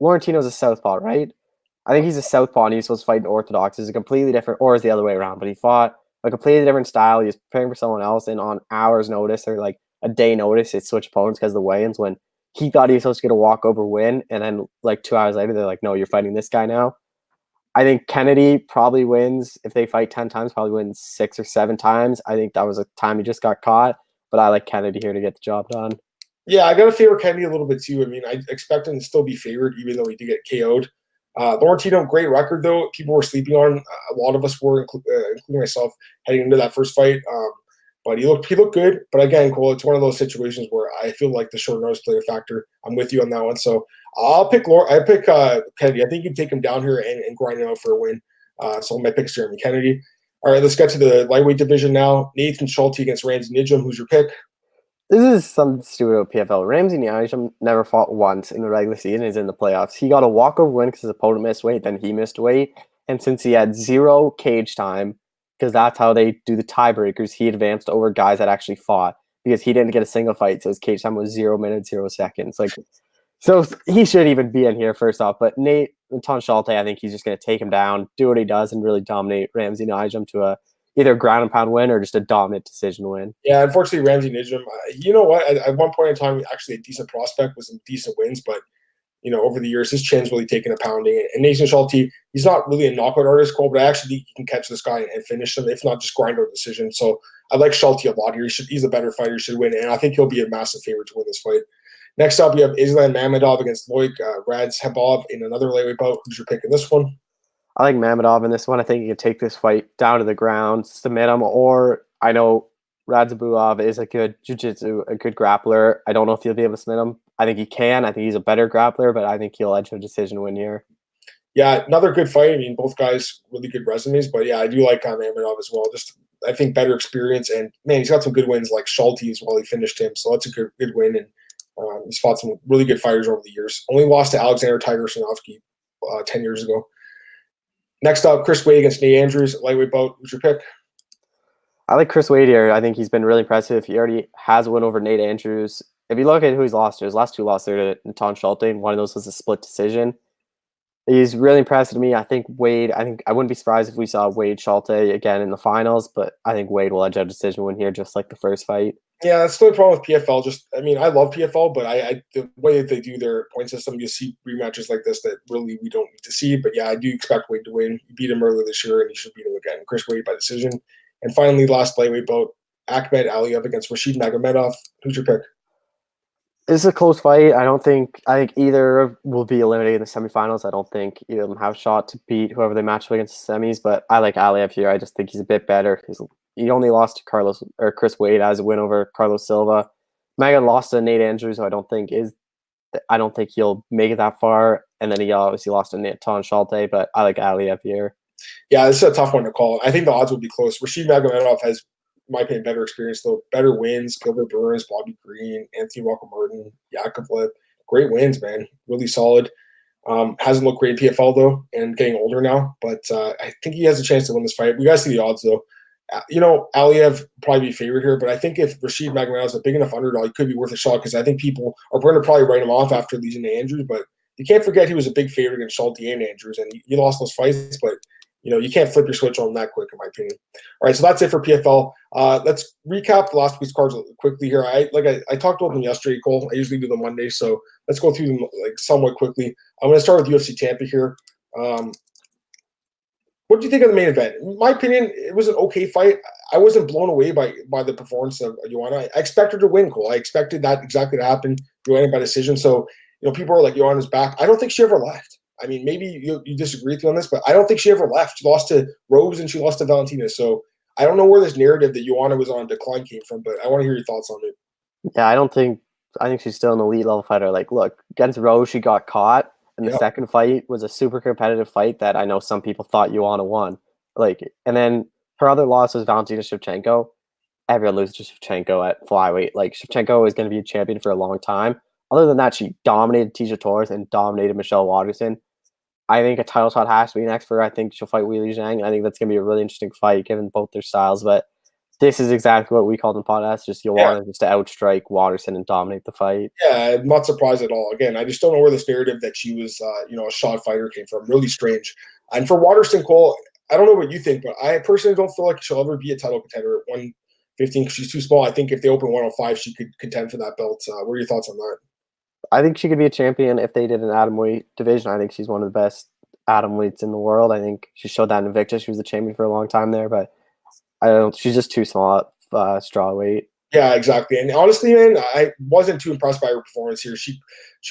Laurentino's a southpaw, right? I think he's a southpaw, and he's supposed to fight an orthodox. It's a completely different, or is the other way around, but he fought a completely different style. He was preparing for someone else, and on hours' notice, or like a day notice, it switched opponents because of the weigh-ins when he thought he was supposed to get a walkover win, and then like 2 hours later, they're like, no, you're fighting this guy now. I think Kennedy probably wins if they fight 10 times, probably wins 6 or 7 times. I think that was a time he just got caught, but I like Kennedy here to get the job done. Yeah, I got to favor Kennedy a little bit too. I mean, I expect him to still be favored, even though he did get KO'd. Laurentino, great record though. People were sleeping on. A lot of us were, including myself, heading into that first fight. But he looked good. But again, Cole, it's one of those situations where I feel like the short notice played a factor. I'm with you on that one. So I'll pick Kennedy. I think you can take him down here and grind him out for a win. So my pick is Jeremy Kennedy. All right, let's get to the lightweight division now. Nathan Schulte against Ramsey Nijem. Who's your pick? This is some stupid PFL. Ramsey Nijem never fought once in the regular season. He's in the playoffs. He got a walkover win because his opponent missed weight. Then he missed weight. And since he had 0 cage time, because that's how they do the tiebreakers, he advanced over guys that actually fought because he didn't get a single fight. So his cage time was 0 minutes, 0 seconds. So he should even be in here first off. But Nathan Schulte, I think he's just going to take him down, do what he does, and really dominate Ramsey Nijem to a either ground and pound win or just a dominant decision win. Yeah, unfortunately, Ramsey Nijem, you know what? At one point in time, actually a decent prospect with some decent wins, but over the years, his chin's really taken a pounding. And Nathan Schulte, he's not really a knockout artist, Cole, but I actually think he can catch this guy and finish him, if not just grind out decision. So I like Schulte a lot here. He's a better fighter, should win, and I think he'll be a massive favorite to win this fight. Next up, we have Islam Mamedov against Loik Radzhabov in another lightweight bout. Who's your pick in this one? I like Mamedov in this one. I think he can take this fight down to the ground, submit him, or I know Radzhabov is a good jiu-jitsu, a good grappler. I don't know if he'll be able to submit him. I think he can. I think he's a better grappler, but I think he'll edge a decision win here. Yeah, another good fight. I mean, both guys really good resumes, but yeah, I do like Amanov as well. Just I think better experience, and man, he's got some good wins like Schulte as well. He finished him, so that's a good win. And he's fought some really good fighters over the years. Only lost to Alexander Tiger Sinovsky 10 years ago. Next up, Chris Weidman against Nate Andrews, lightweight bout. Who's your pick? I like Chris Weidman here. I think he's been really impressive. He already has a win over Nate Andrews. If you look at who he's lost to, his last two losses are to Jon Jones. One of those was a split decision. He's really impressive to me. I think I wouldn't be surprised if we saw Wade Schulte again in the finals, but I think Wade will edge out a decision win here, just like the first fight. Yeah, that's the only problem with PFL. Just, I mean, I love PFL, but the way that they do their point system, you see rematches like this that really we don't need to see. But yeah, I do expect Wade to win. He beat him earlier this year, and he should beat him again. Chris Wade by decision. And finally, last lightweight bout, Akhmed Aliyev against Rashid Magomedov. Who's your pick? This is a close fight. I think either will be eliminated in the semifinals. I don't think either of them have a shot to beat whoever they match up against the semis, but I like Aliyev here. I just think he's a bit better. He only lost to Chris Wade as a win over Carlos Silva. Maga lost to Nate Andrews, who I don't think he'll make it that far. And then he obviously lost to Jon Schulte, but I like Aliyev here. Yeah, this is a tough one to call. I think the odds would be close. Rashid Magomedov has, in my opinion, better experience, though. Better wins. Gilbert Burns, Bobby Green, Anthony Walker-Martin, Yakovlev. Great wins, man. Really solid. Hasn't looked great in PFL, though, and getting older now. But I think he has a chance to win this fight. We got to see the odds, though. Aliyev probably be favorite here, but I think if Rashid Magomedov is a big enough underdog, he could be worth a shot because I think people are going to probably write him off after losing to Andrews. But you can't forget he was a big favorite against Schulte and Andrews, and he lost those fights, but you can't flip your switch on that quick, in my opinion. All right, so that's it for PFL. Let's recap last week's cards quickly here. I talked about them yesterday, Cole. I usually do them Monday, so let's go through them somewhat quickly. I'm going to start with UFC Tampa here. What do you think of the main event? In my opinion, it was an okay fight. I wasn't blown away by the performance of Joanna. I expected her to win, Cole. I expected that exactly to happen. Joanna by decision. So, people are like, Joanna's back. I don't think she ever left. I mean, maybe you disagree with me on this, but I don't think she ever left. She lost to Rose and she lost to Valentina. So I don't know where this narrative that Joanna was on decline came from, but I want to hear your thoughts on it. Yeah, I think she's still an elite level fighter. Like, look, against Rose, she got caught. And the second fight was a super competitive fight that I know some people thought Joanna won. And then her other loss was Valentina Shevchenko. Everyone loses to Shevchenko at flyweight. Shevchenko is going to be a champion for a long time. Other than that, she dominated Tecia Torres and dominated Michelle Waterson. I think a title shot has to be next for her. I think she'll fight Weili Zhang. I think that's going to be a really interesting fight given both their styles. But this is exactly what we called in the podcast, just Joanna just to outstrike Waterson and dominate the fight. Yeah, I'm not surprised at all. Again, I just don't know where this narrative that she was, a shot fighter came from. Really strange. And for Waterson, Cole, I don't know what you think, but I personally don't feel like she'll ever be a title contender at 115 because she's too small. I think if they open 105, she could contend for that belt. What are your thoughts on that? I think she could be a champion if they did an atomweight division. I think she's one of the best atomweights in the world. I think she showed that in Invicta. She was the champion for a long time there, but she's just too small at strawweight. Yeah, exactly. And honestly, man, I wasn't too impressed by her performance here. She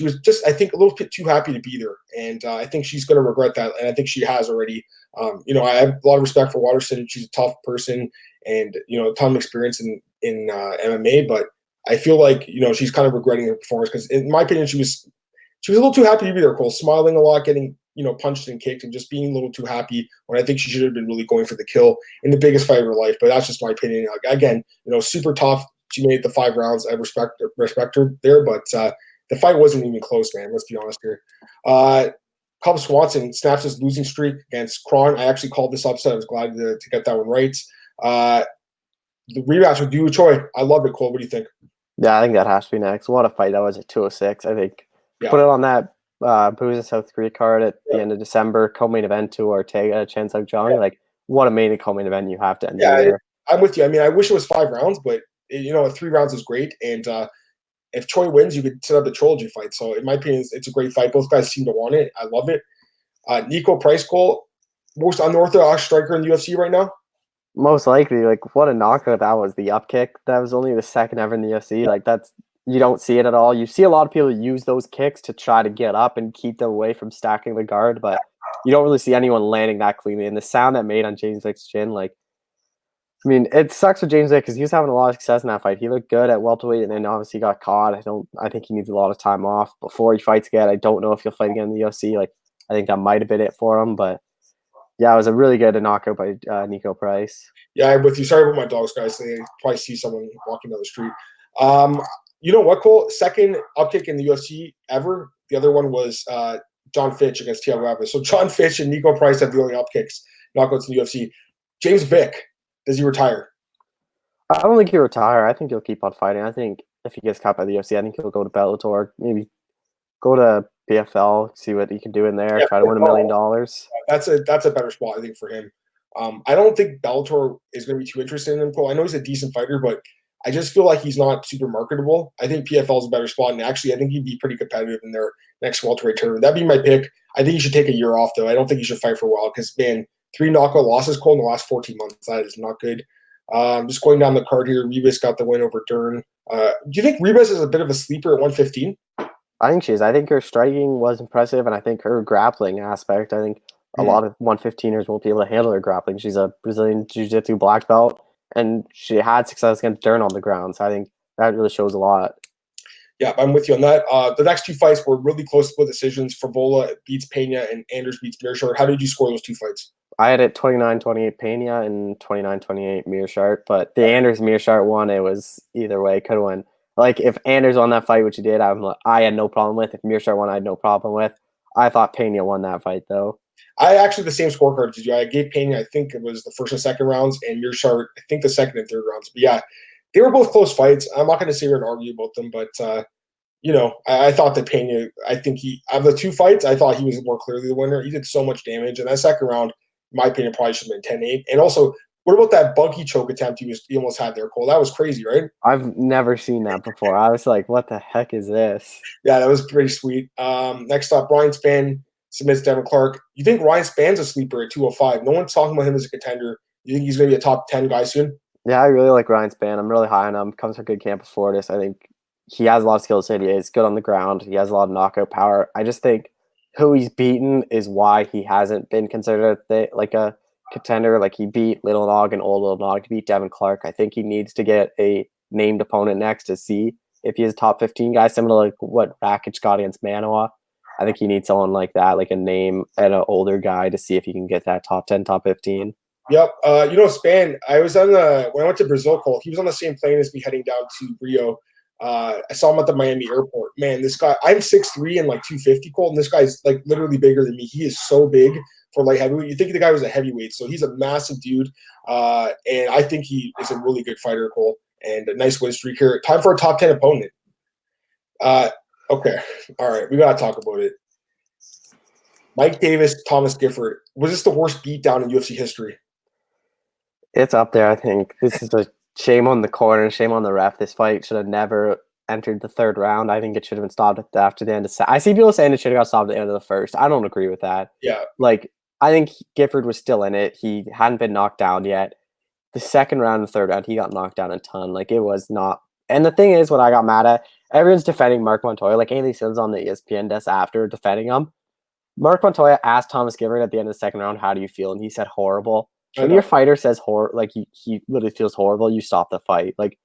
was just, I think, a little bit too happy to be there. And I think she's going to regret that. And I think she has already. I have a lot of respect for Waterson. She's a tough person and, a ton of experience in MMA. But I feel like, she's kind of regretting her performance because, in my opinion, she was a little too happy to be there, Cole, smiling a lot, getting punched and kicked and just being a little too happy when I think she should have been really going for the kill in the biggest fight of her life. But that's just my opinion. Again, super tough. She made it the 5 rounds. I respect her there, but the fight wasn't even close, man. Let's be honest here. Cub Swanson snaps his losing streak against Kron. I actually called this upset. I was glad to get that one right. The rematch with Doo Choi. I love it, Cole. What do you think? Yeah, I think that has to be next. What a fight that was at 206. I think put it on that Booze in South Korea card at the end of December, co-main event to Ortega, Chen Sung-Jong. What a main co-main event you have to end the year. I'm with you. I mean, I wish it was 5 rounds, but 3 rounds is great. And if Choi wins, you could set up a trilogy fight. So in my opinion, it's a great fight. Both guys seem to want it. I love it. Nico Price, Cole, most unorthodox striker in the UFC right now. Most likely. What a knockout that was. The up kick. That was only the second ever in the UFC. You don't see it at all. You see a lot of people use those kicks to try to get up and keep them away from stacking the guard, but you don't really see anyone landing that cleanly. And the sound that made on James Vick's chin, it sucks for James Vick because he was having a lot of success in that fight. He looked good at welterweight and then obviously got caught. I think he needs a lot of time off before he fights again. I don't know if he'll fight again in the UFC. I think that might have been it for him. But yeah, it was a really good knockout by Nico Price. Yeah, I'm with you. Sorry about my dogs, guys. They probably see someone walking down the street. You know what, Cole? Second upkick in the UFC ever. The other one was John Fitch against Thiago Alves. So John Fitch and Nico Price have the only upkicks, knockouts in the UFC. James Vick, does he retire? I don't think he'll retire. I think he'll keep on fighting. I think if he gets caught by the UFC, I think he'll go to Bellator, maybe go to PFL, see what he can do in there, Yeah, try to win $1 million. that's a better spot, I think, for him. I don't think Bellator is going to be too interested in him, Cole. I know he's a decent fighter, but I just feel like he's not super marketable. I think PFL is a better spot, and actually, I think he'd be pretty competitive in their next welterweight tournament. That'd be my pick. I think he should take a year off, though. I don't think he should fight for a while because, man, 3 knockout losses, Cole, in the last 14 months. That is not good. Just going down the card here, Ribas got the win over Dern. Do you think Ribas is a bit of a sleeper at 115? I think she is. I think her striking was impressive, and I think her grappling aspect, I think a lot of 115ers won't be able to handle her grappling. She's a Brazilian Jiu-Jitsu black belt, and she had success against Dern on the ground, so I think that really shows a lot. Yeah, I'm with you on that. The next 2 fights were really close split decisions. Favola beats Pena and Anders beats Mearshart. How did you score those 2 fights? I had it 29-28 Pena and 29-28 Mearshart, but the Anders Mearshart one, it was either way, could have won. Like if Anders won that fight, which he did, I had no problem with. If Mearshart won, I had no problem with. I thought Pena won that fight though. I actually the same scorecard as you. I gave Pena, I think it was the first and second rounds, and Mearshart, I think the second and third rounds. But yeah, they were both close fights. I'm not going to sit here and argue about them, but I thought that Pena, I think of the 2 fights, I thought he was more clearly the winner. He did so much damage, and that second round, in my opinion, probably should have been 10-8. And also, what about that bunky choke attempt he almost had there, Cole? That was crazy, right? I've never seen that before. I was like, what the heck is this? Yeah, that was pretty sweet. Next up, Ryan Spann submits Devin Clark. You think Ryan Spann's a sleeper at 205? No one's talking about him as a contender. You think he's going to be a top 10 guy soon? Yeah, I really like Ryan Spann. I'm really high on him. Comes from good camp of Fortis. I think he has a lot of skills. He is good on the ground. He has a lot of knockout power. I just think who he's beaten is why he hasn't been considered like a contender. Like he beat Little Nog and Old Little Nog to beat Devin Clark. I think he needs to get a named opponent next to see if he's a top 15 guy, similar to like what Rakic got against Manoa. I think he needs someone like that, like a name and an older guy to see if he can get that top 10, top 15. Yep. Spann, I was when I went to Brazil, Cole, he was on the same plane as me heading down to Rio. I saw him at the Miami airport. Man, this guy, I'm 6'3" and like 250, Cole, and this guy's like literally bigger than me. He is so big for light heavyweight. You think the guy was a heavyweight, so he's a massive dude. And I think he is a really good fighter, Cole, and a nice win streak here. Time for a top 10 opponent. Okay. All right. We got to talk about it. Mike Davis, Thomas Gifford. Was this the worst beatdown in UFC history? It's up there, I think. This is a shame on the corner, shame on the ref. This fight should have never entered the 3rd round. I think it should have been stopped after the end of I see people saying it should have got stopped at the end of the 1st. I don't agree with that. Yeah. Like, I think Gifford was still in it. He hadn't been knocked down yet. The 2nd round and 3rd round, he got knocked down a ton. Like, it was not. And the thing is, what I got mad at, everyone's defending Mark Montoya. Like, Anthony Silva's on the ESPN desk after defending him. Mark Montoya asked Thomas Gifford at the end of the 2nd round, how do you feel? And he said, horrible. When your fighter says like he literally feels horrible, you stop the fight. Like,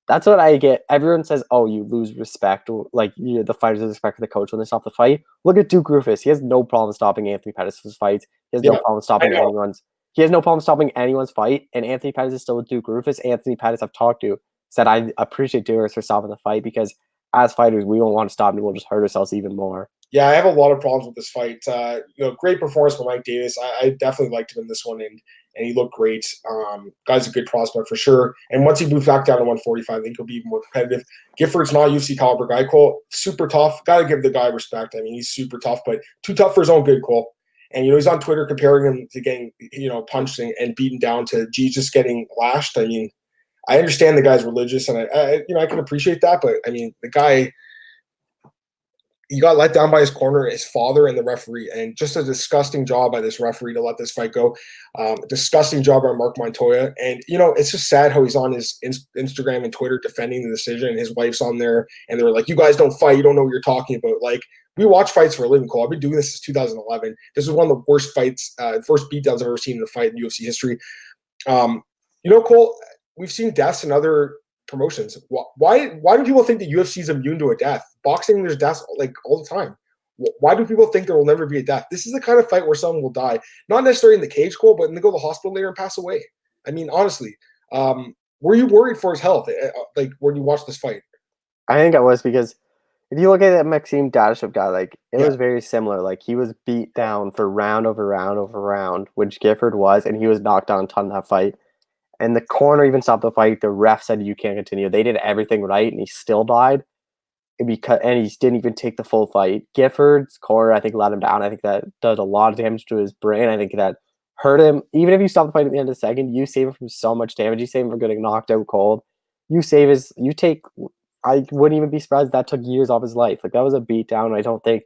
that's what I get. Everyone says, oh, you lose respect. Like, the fighters lose respect for the coach when they stop the fight. Look at Duke Rufus. He has no problem stopping Anthony Pettis' fights. He has no problem stopping anyone's. He has no problem stopping anyone's fight. And Anthony Pettis is still with Duke Rufus. Anthony Pettis, I've talked to, said, I appreciate Duke for stopping the fight because as fighters, we won't want to stop and we'll just hurt ourselves even more. Yeah, I have a lot of problems with this fight. Great performance from Mike Davis. I definitely liked him in this one, and he looked great. Guy's a good prospect for sure. And once he moves back down to 145, I think he'll be even more competitive. Gifford's not a UFC caliber guy, Cole. Super tough. Got to give the guy respect. I mean, he's super tough, but too tough for his own good, Cole. And, he's on Twitter comparing him to getting, punched and beaten down to Jesus getting lashed. I mean, I understand the guy's religious, and I can appreciate that, but I mean, the guy, he got let down by his corner, his father, and the referee, and just a disgusting job by this referee to let this fight go. Disgusting job by Mark Montoya, and it's just sad how he's on his Instagram and Twitter defending the decision, and his wife's on there, and they're like, "You guys don't fight, you don't know what you're talking about." Like, we watch fights for a living, Cole. I've been doing this since 2011. This is one of the worst fights, first beatdowns I've ever seen in a fight in UFC history. Cole, we've seen deaths in other promotions. Why do people think the UFC is immune to a death? Boxing, there's deaths like all the time. Why do people think there will never be a death? This is the kind of fight where someone will die, not necessarily in the cage, Cole, but they go to the hospital later and pass away. I mean, honestly, were you worried for his health, like when you watched this fight? I think I was because if you look at that Maxime Dadashev guy, like it Yeah, was very similar. Like he was beat down for round over round over round, which Gifford was, and he was knocked down a ton in that fight. And the corner even stopped the fight. The ref said you can't continue. They did everything right, and he still died. And he didn't even take the full fight. Gifford's corner, I think, let him down. I think that does a lot of damage to his brain. I think that hurt him. Even if you stop the fight at the end of the second, you save him from so much damage. You save him from getting knocked out cold. You take. I wouldn't even be surprised if that took years off his life. Like that was a beatdown. I don't think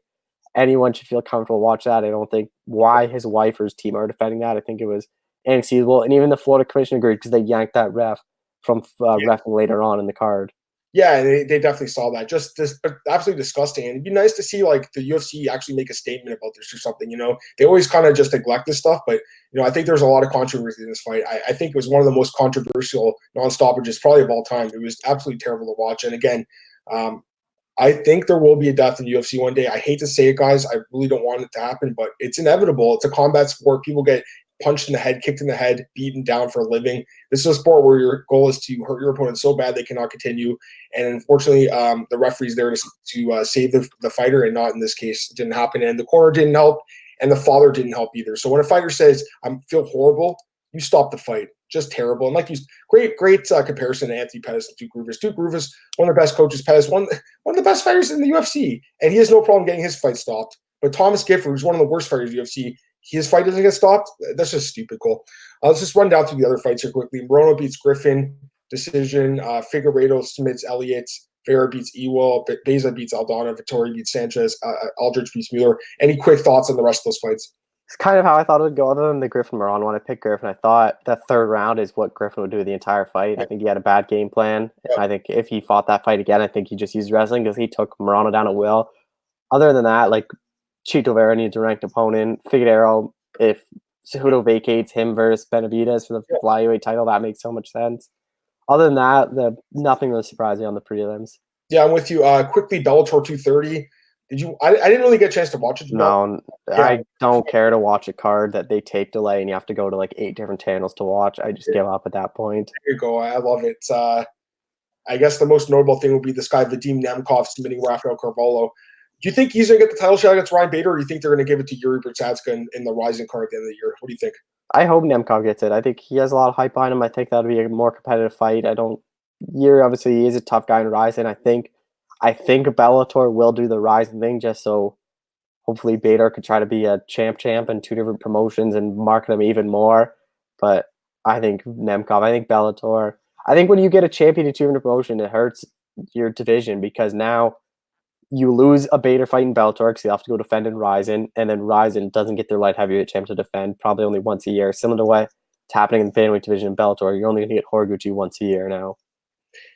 anyone should feel comfortable watch that. I don't think why his wife or his team are defending that. I think it was inexcusable. And even the Florida commission agreed because they yanked that ref from refing later on in the card. yeah, they definitely saw that. Just this, absolutely disgusting. And it'd be nice to see like the UFC actually make a statement about this or something. They always kind of just neglect this stuff, but I think there's a lot of controversy in this fight. I think it was one of the most controversial non-stoppages probably of all time. It was absolutely terrible to watch. And again, I think there will be a death in UFC one day. I hate to say it, guys. I really don't want it to happen, but it's inevitable. It's a combat sport. People get punched in the head, kicked in the head, beaten down for a living. This is a sport where your goal is to hurt your opponent so bad they cannot continue. And unfortunately, the referee's there to save the fighter, and not in this case. It didn't happen. And the corner didn't help, and the father didn't help either. So when a fighter says, I feel horrible, you stop the fight. Just terrible. And like you, great comparison to Anthony Pettis and Duke Roufus. Duke Roufus, one of the best coaches. Pettis, one of the best fighters in the UFC, and he has no problem getting his fight stopped. But Thomas Gifford, who's one of the worst fighters in the UFC, his fight doesn't get stopped. That's just stupid, Cole. Let's just run down through the other fights here quickly. Morono beats Griffin, decision. Figueiredo submits Elliott. Vera beats Ewell. Beza beats Aldana. Vittori beats Sanchez. Aldrich beats Mueller. Any quick thoughts on the rest of those fights? It's kind of how I thought it would go. Other than the Griffin Moran one, I picked Griffin. I thought that third round is what Griffin would do the entire fight. I think he had a bad game plan. Yeah. I think if he fought that fight again, I think he just used wrestling because he took Morano down at will. Other than that, like Chito Vera needs a ranked opponent. Figueiredo, if Cejudo vacates him versus Benavidez for the flyweight title, that makes so much sense. Other than that, nothing really surprised me on the prelims. Yeah, I'm with you. Quickly, Bellator 230. Did you? I didn't really get a chance to watch it. No, I don't care to watch a card that they tape delay and you have to go to like 8 different channels to watch. I just give up at that point. There you go. I love it. I guess the most notable thing would be this guy Vadim Nemkov submitting Rafael Carvalho. Do you think he's going to get the title shot against Ryan Bader, or do you think they're going to give it to Yuri Prochazka in the Rising card at the end of the year? What do you think? I hope Nemkov gets it. I think he has a lot of hype behind him. I think that'll be a more competitive fight. Yuri obviously he is a tough guy in Rising. I think Bellator will do the Rising thing just so hopefully Bader could try to be a champ in 2 different promotions and market him even more. But I think Nemkov, I think Bellator. I think when you get a champion in 2 different promotions, it hurts your division because now you lose a Bader fight in Bellator because you have to go defend in Rising, and then Rising doesn't get their light heavyweight champ to defend probably only once a year. Similar to what it's happening in the bantamweight division in Bellator. You're only going to get Horiguchi once a year now.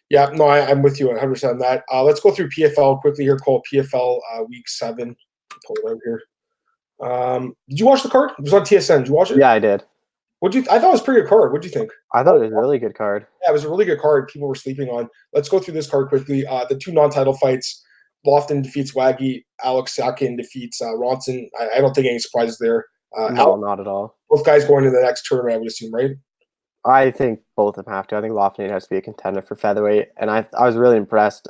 Yeah, no, I'm with you 100% on that. Let's go through PFL quickly here, Cole. PFL Week 7. Pull it out here. Did you watch the card? It was on TSN. Did you watch it? Yeah, I did. I thought it was a pretty good card. What'd you think? I thought it was a really good card. Yeah, it was a really good card. People were sleeping on. Let's go through this card quickly. The 2 non-title fights. Lofton defeats Waggy. Alex Sakin defeats Ronson. I don't think any surprises there. No, not at all. Both guys going to the next tournament, I would assume, right? I think both of them have to. I think Lofton has to be a contender for featherweight, and I was really impressed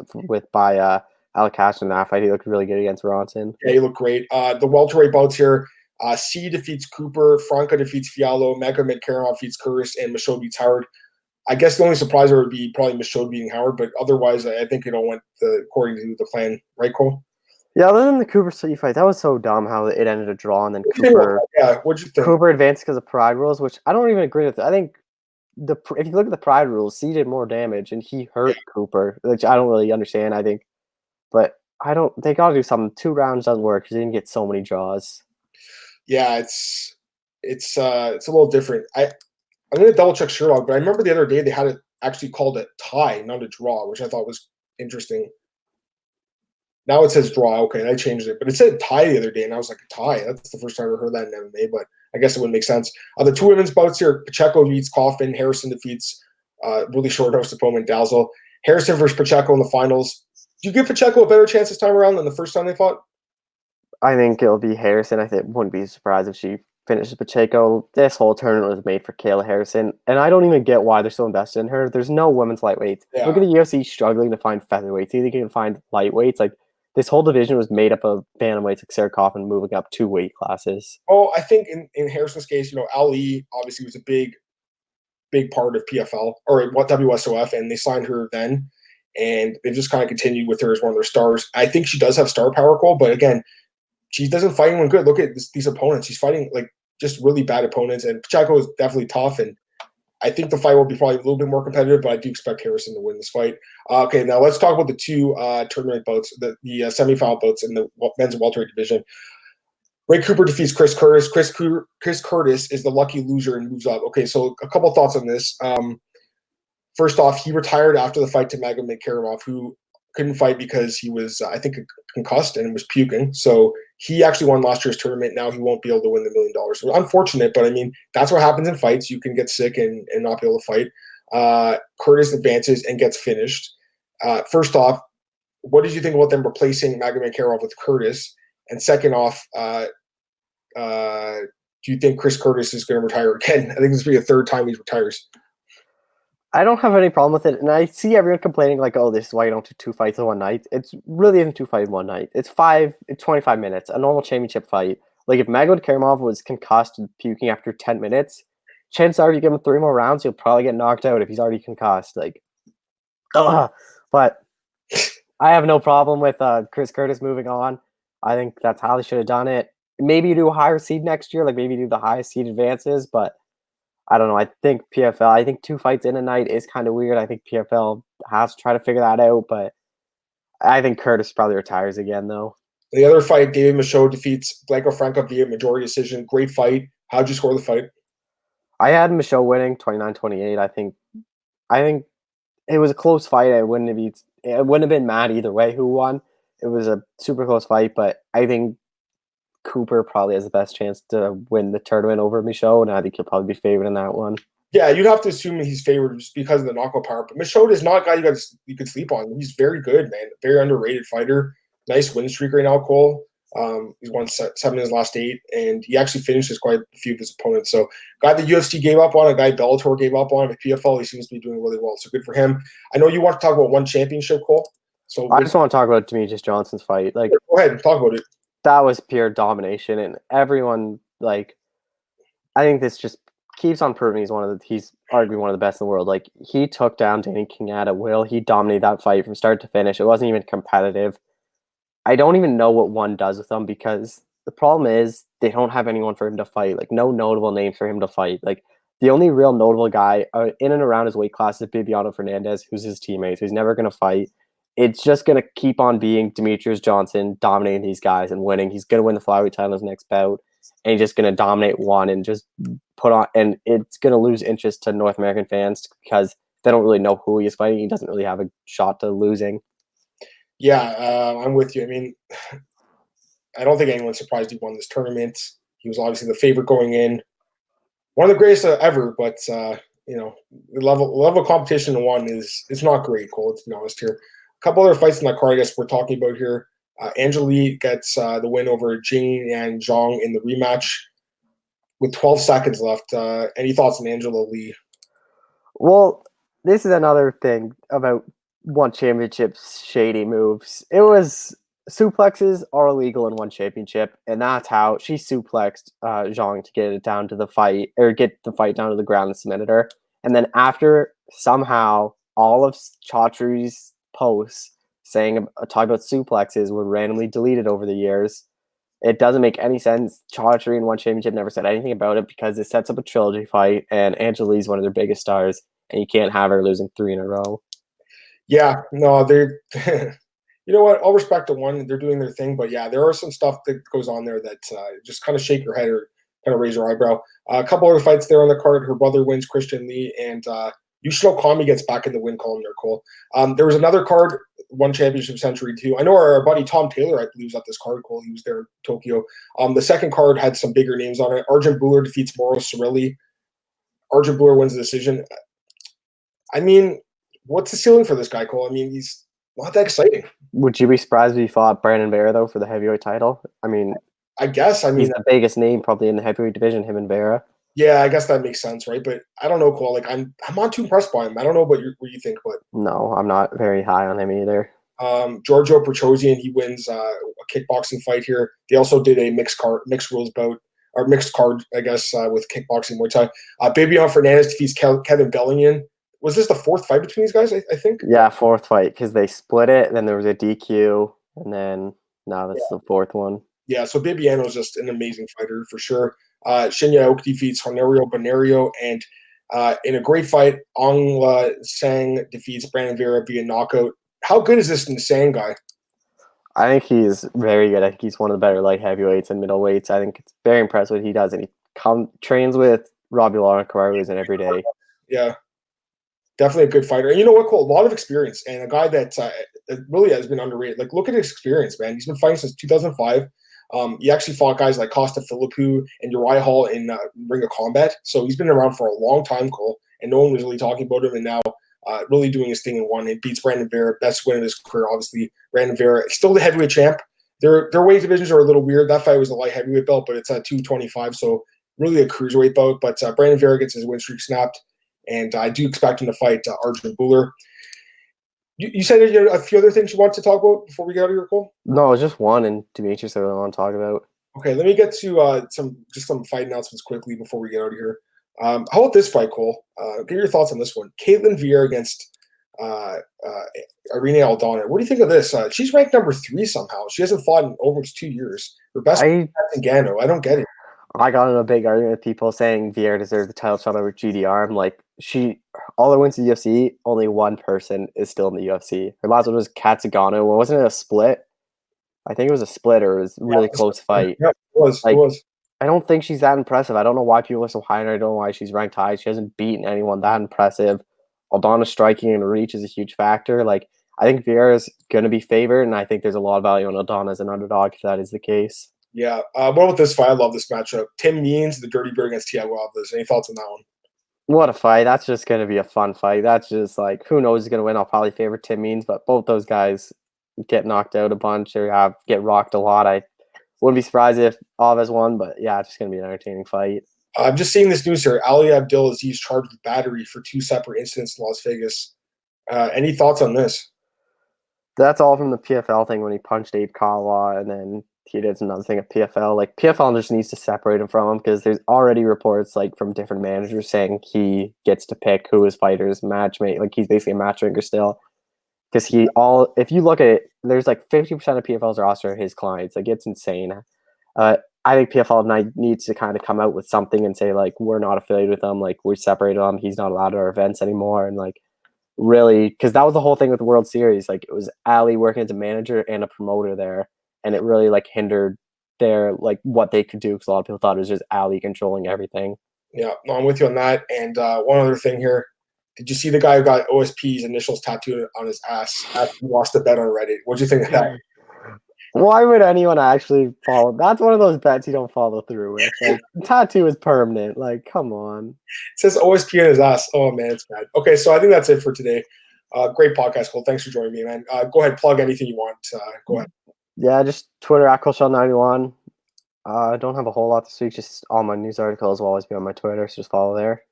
by Alakash in that fight. He looked really good against Ronson. Yeah, he looked great. The welterweight bouts here. C defeats Cooper. Franca defeats Fiallo. Mega Medkaramov defeats Curtis, and Michaud beats Howard. I guess the only surprise would be probably Michaud beating Howard, but otherwise, I think it all went according to the plan, right, Cole? Yeah, other than the Cooper City fight, that was so dumb how it ended a draw, and then Cooper. Yeah, what'd you think? Cooper advanced because of pride rules, which I don't even agree with. I think if you look at the pride rules, C did more damage, and he hurt Cooper, which I don't really understand. I think, but I don't. They got to do something. 2 rounds doesn't work because they didn't get so many draws. Yeah, it's a little different. I'm going to double check Sherlock, but I remember the other day they had it actually called a tie, not a draw, which I thought was interesting. Now it says draw. Okay, I changed it, but it said tie the other day, and I was like, a tie? That's the first time I ever heard that in MMA, but I guess it wouldn't make sense. The 2 women's bouts here, Pacheco beats Coffin. Harrison defeats really short-nosed opponent Dalzell. Harrison versus Pacheco in the finals. Do you give Pacheco a better chance this time around than the first time they fought? I think it'll be Harrison. I think wouldn't be surprised if she finishes Pacheco. This whole tournament was made for Kayla Harrison, and I don't even get why they're so invested in her. There's no women's lightweights. Look Yeah. at the UFC struggling to find featherweights. You think you can find lightweights? Like this whole division was made up of bantamweights, like Sarah Kaufman moving up 2 weight classes. Well, I think in Harrison's case, Ali obviously was a big part of PFL or what WSOF, and they signed her then, and they've just kind of continued with her as one of their stars. I think she does have star power, Cole, but again, she doesn't fight anyone good. Look at these opponents; she's fighting like just really bad opponents, and Pacheco is definitely tough. And I think the fight will be probably a little bit more competitive, but I do expect Harrison to win this fight. Okay, now let's talk about the two tournament bouts, the semifinal bouts in the men's welterweight division. Ray Cooper defeats Chris Curtis. Chris Curtis is the lucky loser and moves up. Okay, so a couple thoughts on this. First off, he retired after the fight to Magomed Karamov, who couldn't fight because he was, I think, concussed and was puking. So he actually won last year's tournament. Now he won't be able to win the $1 million. So unfortunate, but I mean, that's what happens in fights. You can get sick and not be able to fight. Curtis advances and gets finished. First off, what did you think about them replacing Magomed Karamov with Curtis? And second off, do you think Chris Curtis is going to retire again? I think this will be the third time he retires. I don't have any problem with it, and I see everyone complaining like, "Oh, this is why you don't do 2 fights in one night." It's really isn't 2 fights in one night. It's 25 minutes, a normal championship fight. Like if Magomed Karamov was concussed and puking after 10 minutes, chances are you give him 3 more rounds, he'll probably get knocked out if he's already concussed. Like, but I have no problem with Chris Curtis moving on. I think that's how they should have done it. Maybe do a higher seed next year, like maybe do the highest seed advances, but I don't know. I think PFL, I think 2 fights in a night is kind of weird. I think PFL has to try to figure that out, but I think Curtis probably retires again, though. The other fight, David Michaud defeats Blanco Franco via majority decision. Great fight. How'd you score the fight? I had Michaud winning 29-28. I think it was a close fight. It wouldn't have been mad either way who won. It was a super close fight, but I think Cooper probably has the best chance to win the tournament over Michaud, and I think he'll probably be favored in that one. Yeah, you'd have to assume he's favored just because of the knockout power. But Michaud is not a guy you could sleep on. He's very good, man. Very underrated fighter. Nice win streak right now, Cole. He's won 7 in his last 8, and he actually finishes quite a few of his opponents. So, guy the UFC gave up on, a guy Bellator gave up on, but PFL he seems to be doing really well. So good for him. I know you want to talk about one championship, Cole. So I just want to talk about Demetrius Johnson's fight. Like, go ahead and talk about it. That was pure domination, and everyone like. I think this just keeps on proving he's arguably one of the best in the world. Like he took down Danny King at will. He dominated that fight from start to finish. It wasn't even competitive. I don't even know what one does with him because the problem is they don't have anyone for him to fight. Like no notable name for him to fight. Like the only real notable guy in and around his weight class is Bibiano Fernandez, who's his teammate, who's never going to fight. It's just going to keep on being Demetrius Johnson dominating these guys and winning. He's going to win the flyweight title in his next bout, and he's just going to dominate one and just put on. And it's going to lose interest to North American fans because they don't really know who he is fighting. He doesn't really have a shot to losing. Yeah, I'm with you. I mean, I don't think anyone's surprised he won this tournament. He was obviously the favorite going in. One of the greatest ever, but the level of competition in one is not great, Cole, to be honest here. A couple other fights in that card I guess we're talking about here. Angela Lee gets the win over Jing and Zhang in the rematch with 12 seconds left. Any thoughts on Angela Lee? Well, this is another thing about one championship's shady moves. It was suplexes are illegal in one championship, and that's how she suplexed Zhang to get it down to the fight, or get the fight down to the ground and submitted her. And then after somehow all of Chaudhry's posts talking about suplexes were randomly deleted over the years. It doesn't make any sense. Chaudhry in one championship never said anything about it because it sets up a trilogy fight, and Angela Lee's one of their biggest stars, and you can't have her losing 3 in a row. Yeah, no, they're you know what? I'll respect the one. They're doing their thing, but yeah, there are some stuff that goes on there that just kind of shake your head or kind of raise your eyebrow. A couple other fights there on the card. Her brother wins, Christian Lee, and Yushino Kami gets back in the win column there, Cole. There was another card, one championship century too. I know our buddy Tom Taylor, I believe, was at this card, Cole. He was there in Tokyo. The second card had some bigger names on it. Arjun Buller defeats Mauro Cirilli. Arjun Buller wins the decision. I mean, what's the ceiling for this guy, Cole? I mean, he's Not that exciting. Would you be surprised if he fought Brandon Vera though for the heavyweight title? I mean, I guess. I he's mean, the biggest name probably in the heavyweight division. Him and Vera. yeah, I guess that makes sense, right? But I don't know, Cole. Like, I'm not too impressed by him. I don't know what you think, but No, I'm not very high on him either. Giorgio Petrosian, he wins a kickboxing fight here. They also did a mixed rules bout, or mixed card, I guess, with kickboxing Muay Thai. Babion Fernandez defeats Kevin Bellion. Was this the fourth fight between these guys? I think. Yeah, fourth fight because they split it. Then there was a DQ, and then now that's the fourth one. Yeah, so Bibiano is just an amazing fighter for sure. Shinya Aoki defeats Honorio Bonario, and in a great fight, Ong Sang defeats Brandon Vera via knockout. How good is this Sang guy? I think he's very good. I think he's one of the better light heavyweights and middleweights. I think it's very impressive what he does, and he trains with Robbie Lawler and Kamaru Usman every day. Yeah, definitely a good fighter. And you know what, Cole? A lot of experience, and a guy that really has been underrated. Like, look at his experience, man. He's been fighting since 2005. He actually fought guys like Costa Philippou and Uriah Hall in Ring of Combat. So he's been around for a long time, Cole, and no one was really talking about him. And now really doing his thing in one. It beats Brandon Vera, best win of his career, obviously. Brandon Vera, still the heavyweight champ. Their weight divisions are a little weird. That fight was a light heavyweight belt, but it's at 225, so really a cruiserweight bout. But Brandon Vera gets his win streak snapped, and I do expect him to fight Arjun Buller. You said that you had a few other things you want to talk about before we get out of here, Cole? No, it's just one, and Demetrius I want to talk about. Okay, let me get to some fight announcements quickly before we get out of here. How about this fight, Cole? Get your thoughts on this one. Caitlin Vieira against Irene Aldana. What do you think of this? She's ranked number 3 somehow. She hasn't fought in almost 2 years. Her best is Ngannou. I don't get it. I got in a big argument with people saying Vieira deserves the title shot over GDR. I'm like, all her wins to the UFC, only one person is still in the UFC. Her last one was Kat Zingano. Wasn't it a split? I think it was a split, or it was a really close fight. Yeah, it was. Like, it was. I don't think she's that impressive. I don't know why people are so high on her. I don't know why she's ranked high. She hasn't beaten anyone that impressive. Aldana's striking and reach is a huge factor. Like, I think Vieira's going to be favored, and I think there's a lot of value on Aldana as an underdog if that is the case. Yeah. What about this fight? I love this matchup. Tim Means, the Dirty Bird against Thiago Alves. Any thoughts on that one? What a fight. That's just going to be a fun fight. That's just like, who knows who's going to win. I'll probably favor Tim Means, but both those guys get knocked out a bunch or get rocked a lot. I wouldn't be surprised if Alves won, but yeah, it's just going to be an entertaining fight. I'm just seeing this news here. Ali Abdelaziz charged with battery for 2 separate incidents in Las Vegas. Any thoughts on this? That's all from the PFL thing when he punched Abe Kawa, and then he did another thing at PFL. Like, PFL just needs to separate him from him because there's already reports like from different managers saying he gets to pick who his fighters matchmate. Like, he's basically a matchmaker still. Because if you look at it, there's like 50% of PFL's roster are his clients. Like, it's insane. I think PFL needs to kind of come out with something and say, like, we're not affiliated with him. Like, we're separated him. He's not allowed at our events anymore. And, like, really, because that was the whole thing with the World Series. Like, it was Ali working as a manager and a promoter there. And it really, like, hindered their, like, what they could do. Because a lot of people thought it was just Ali controlling everything. Yeah, no, I'm with you on that. And one other thing here. Did you see the guy who got OSP's initials tattooed on his ass after he lost a bet on Reddit? What'd you think of that? Why would anyone actually follow? That's one of those bets you don't follow through with. Like, tattoo is permanent. Like, come on. It says OSP on his ass. Oh, man, it's bad. Okay, so I think that's it for today. Great podcast, Cole. Thanks for joining me, man. Go ahead, plug anything you want. Go ahead. Yeah, just Twitter at ColeShelton91. I don't have a whole lot this week. Just all my news articles will always be on my Twitter, so just follow there.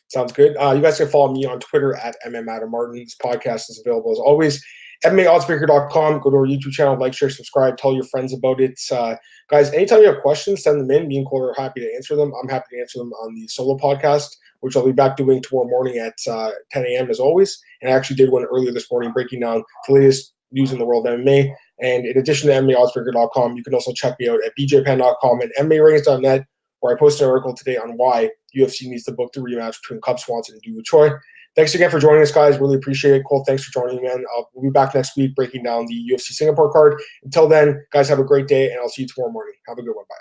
Sounds good. You guys can follow me on Twitter at MMAdamMartin. This podcast is available as always. MMAOddsbreaker.com. Go to our YouTube channel, like, share, subscribe, tell your friends about it. Guys, anytime you have questions, send them in. Me and Cole are happy to answer them. I'm happy to answer them on the solo podcast, which I'll be back doing tomorrow morning at 10 a.m. as always. And I actually did one earlier this morning breaking down the latest news in the world of MMA. And in addition to MMAOddsbreaker.com, you can also check me out at bjpen.com and MMARings.net, where I posted an article today on why UFC needs to book the rematch between Cub Swanson and Doo Choi. Thanks again for joining us, guys. Really appreciate it. Cole, thanks for joining me, man. We'll be back next week breaking down the UFC Singapore card. Until then, guys, have a great day, and I'll see you tomorrow morning. Have a good one. Bye.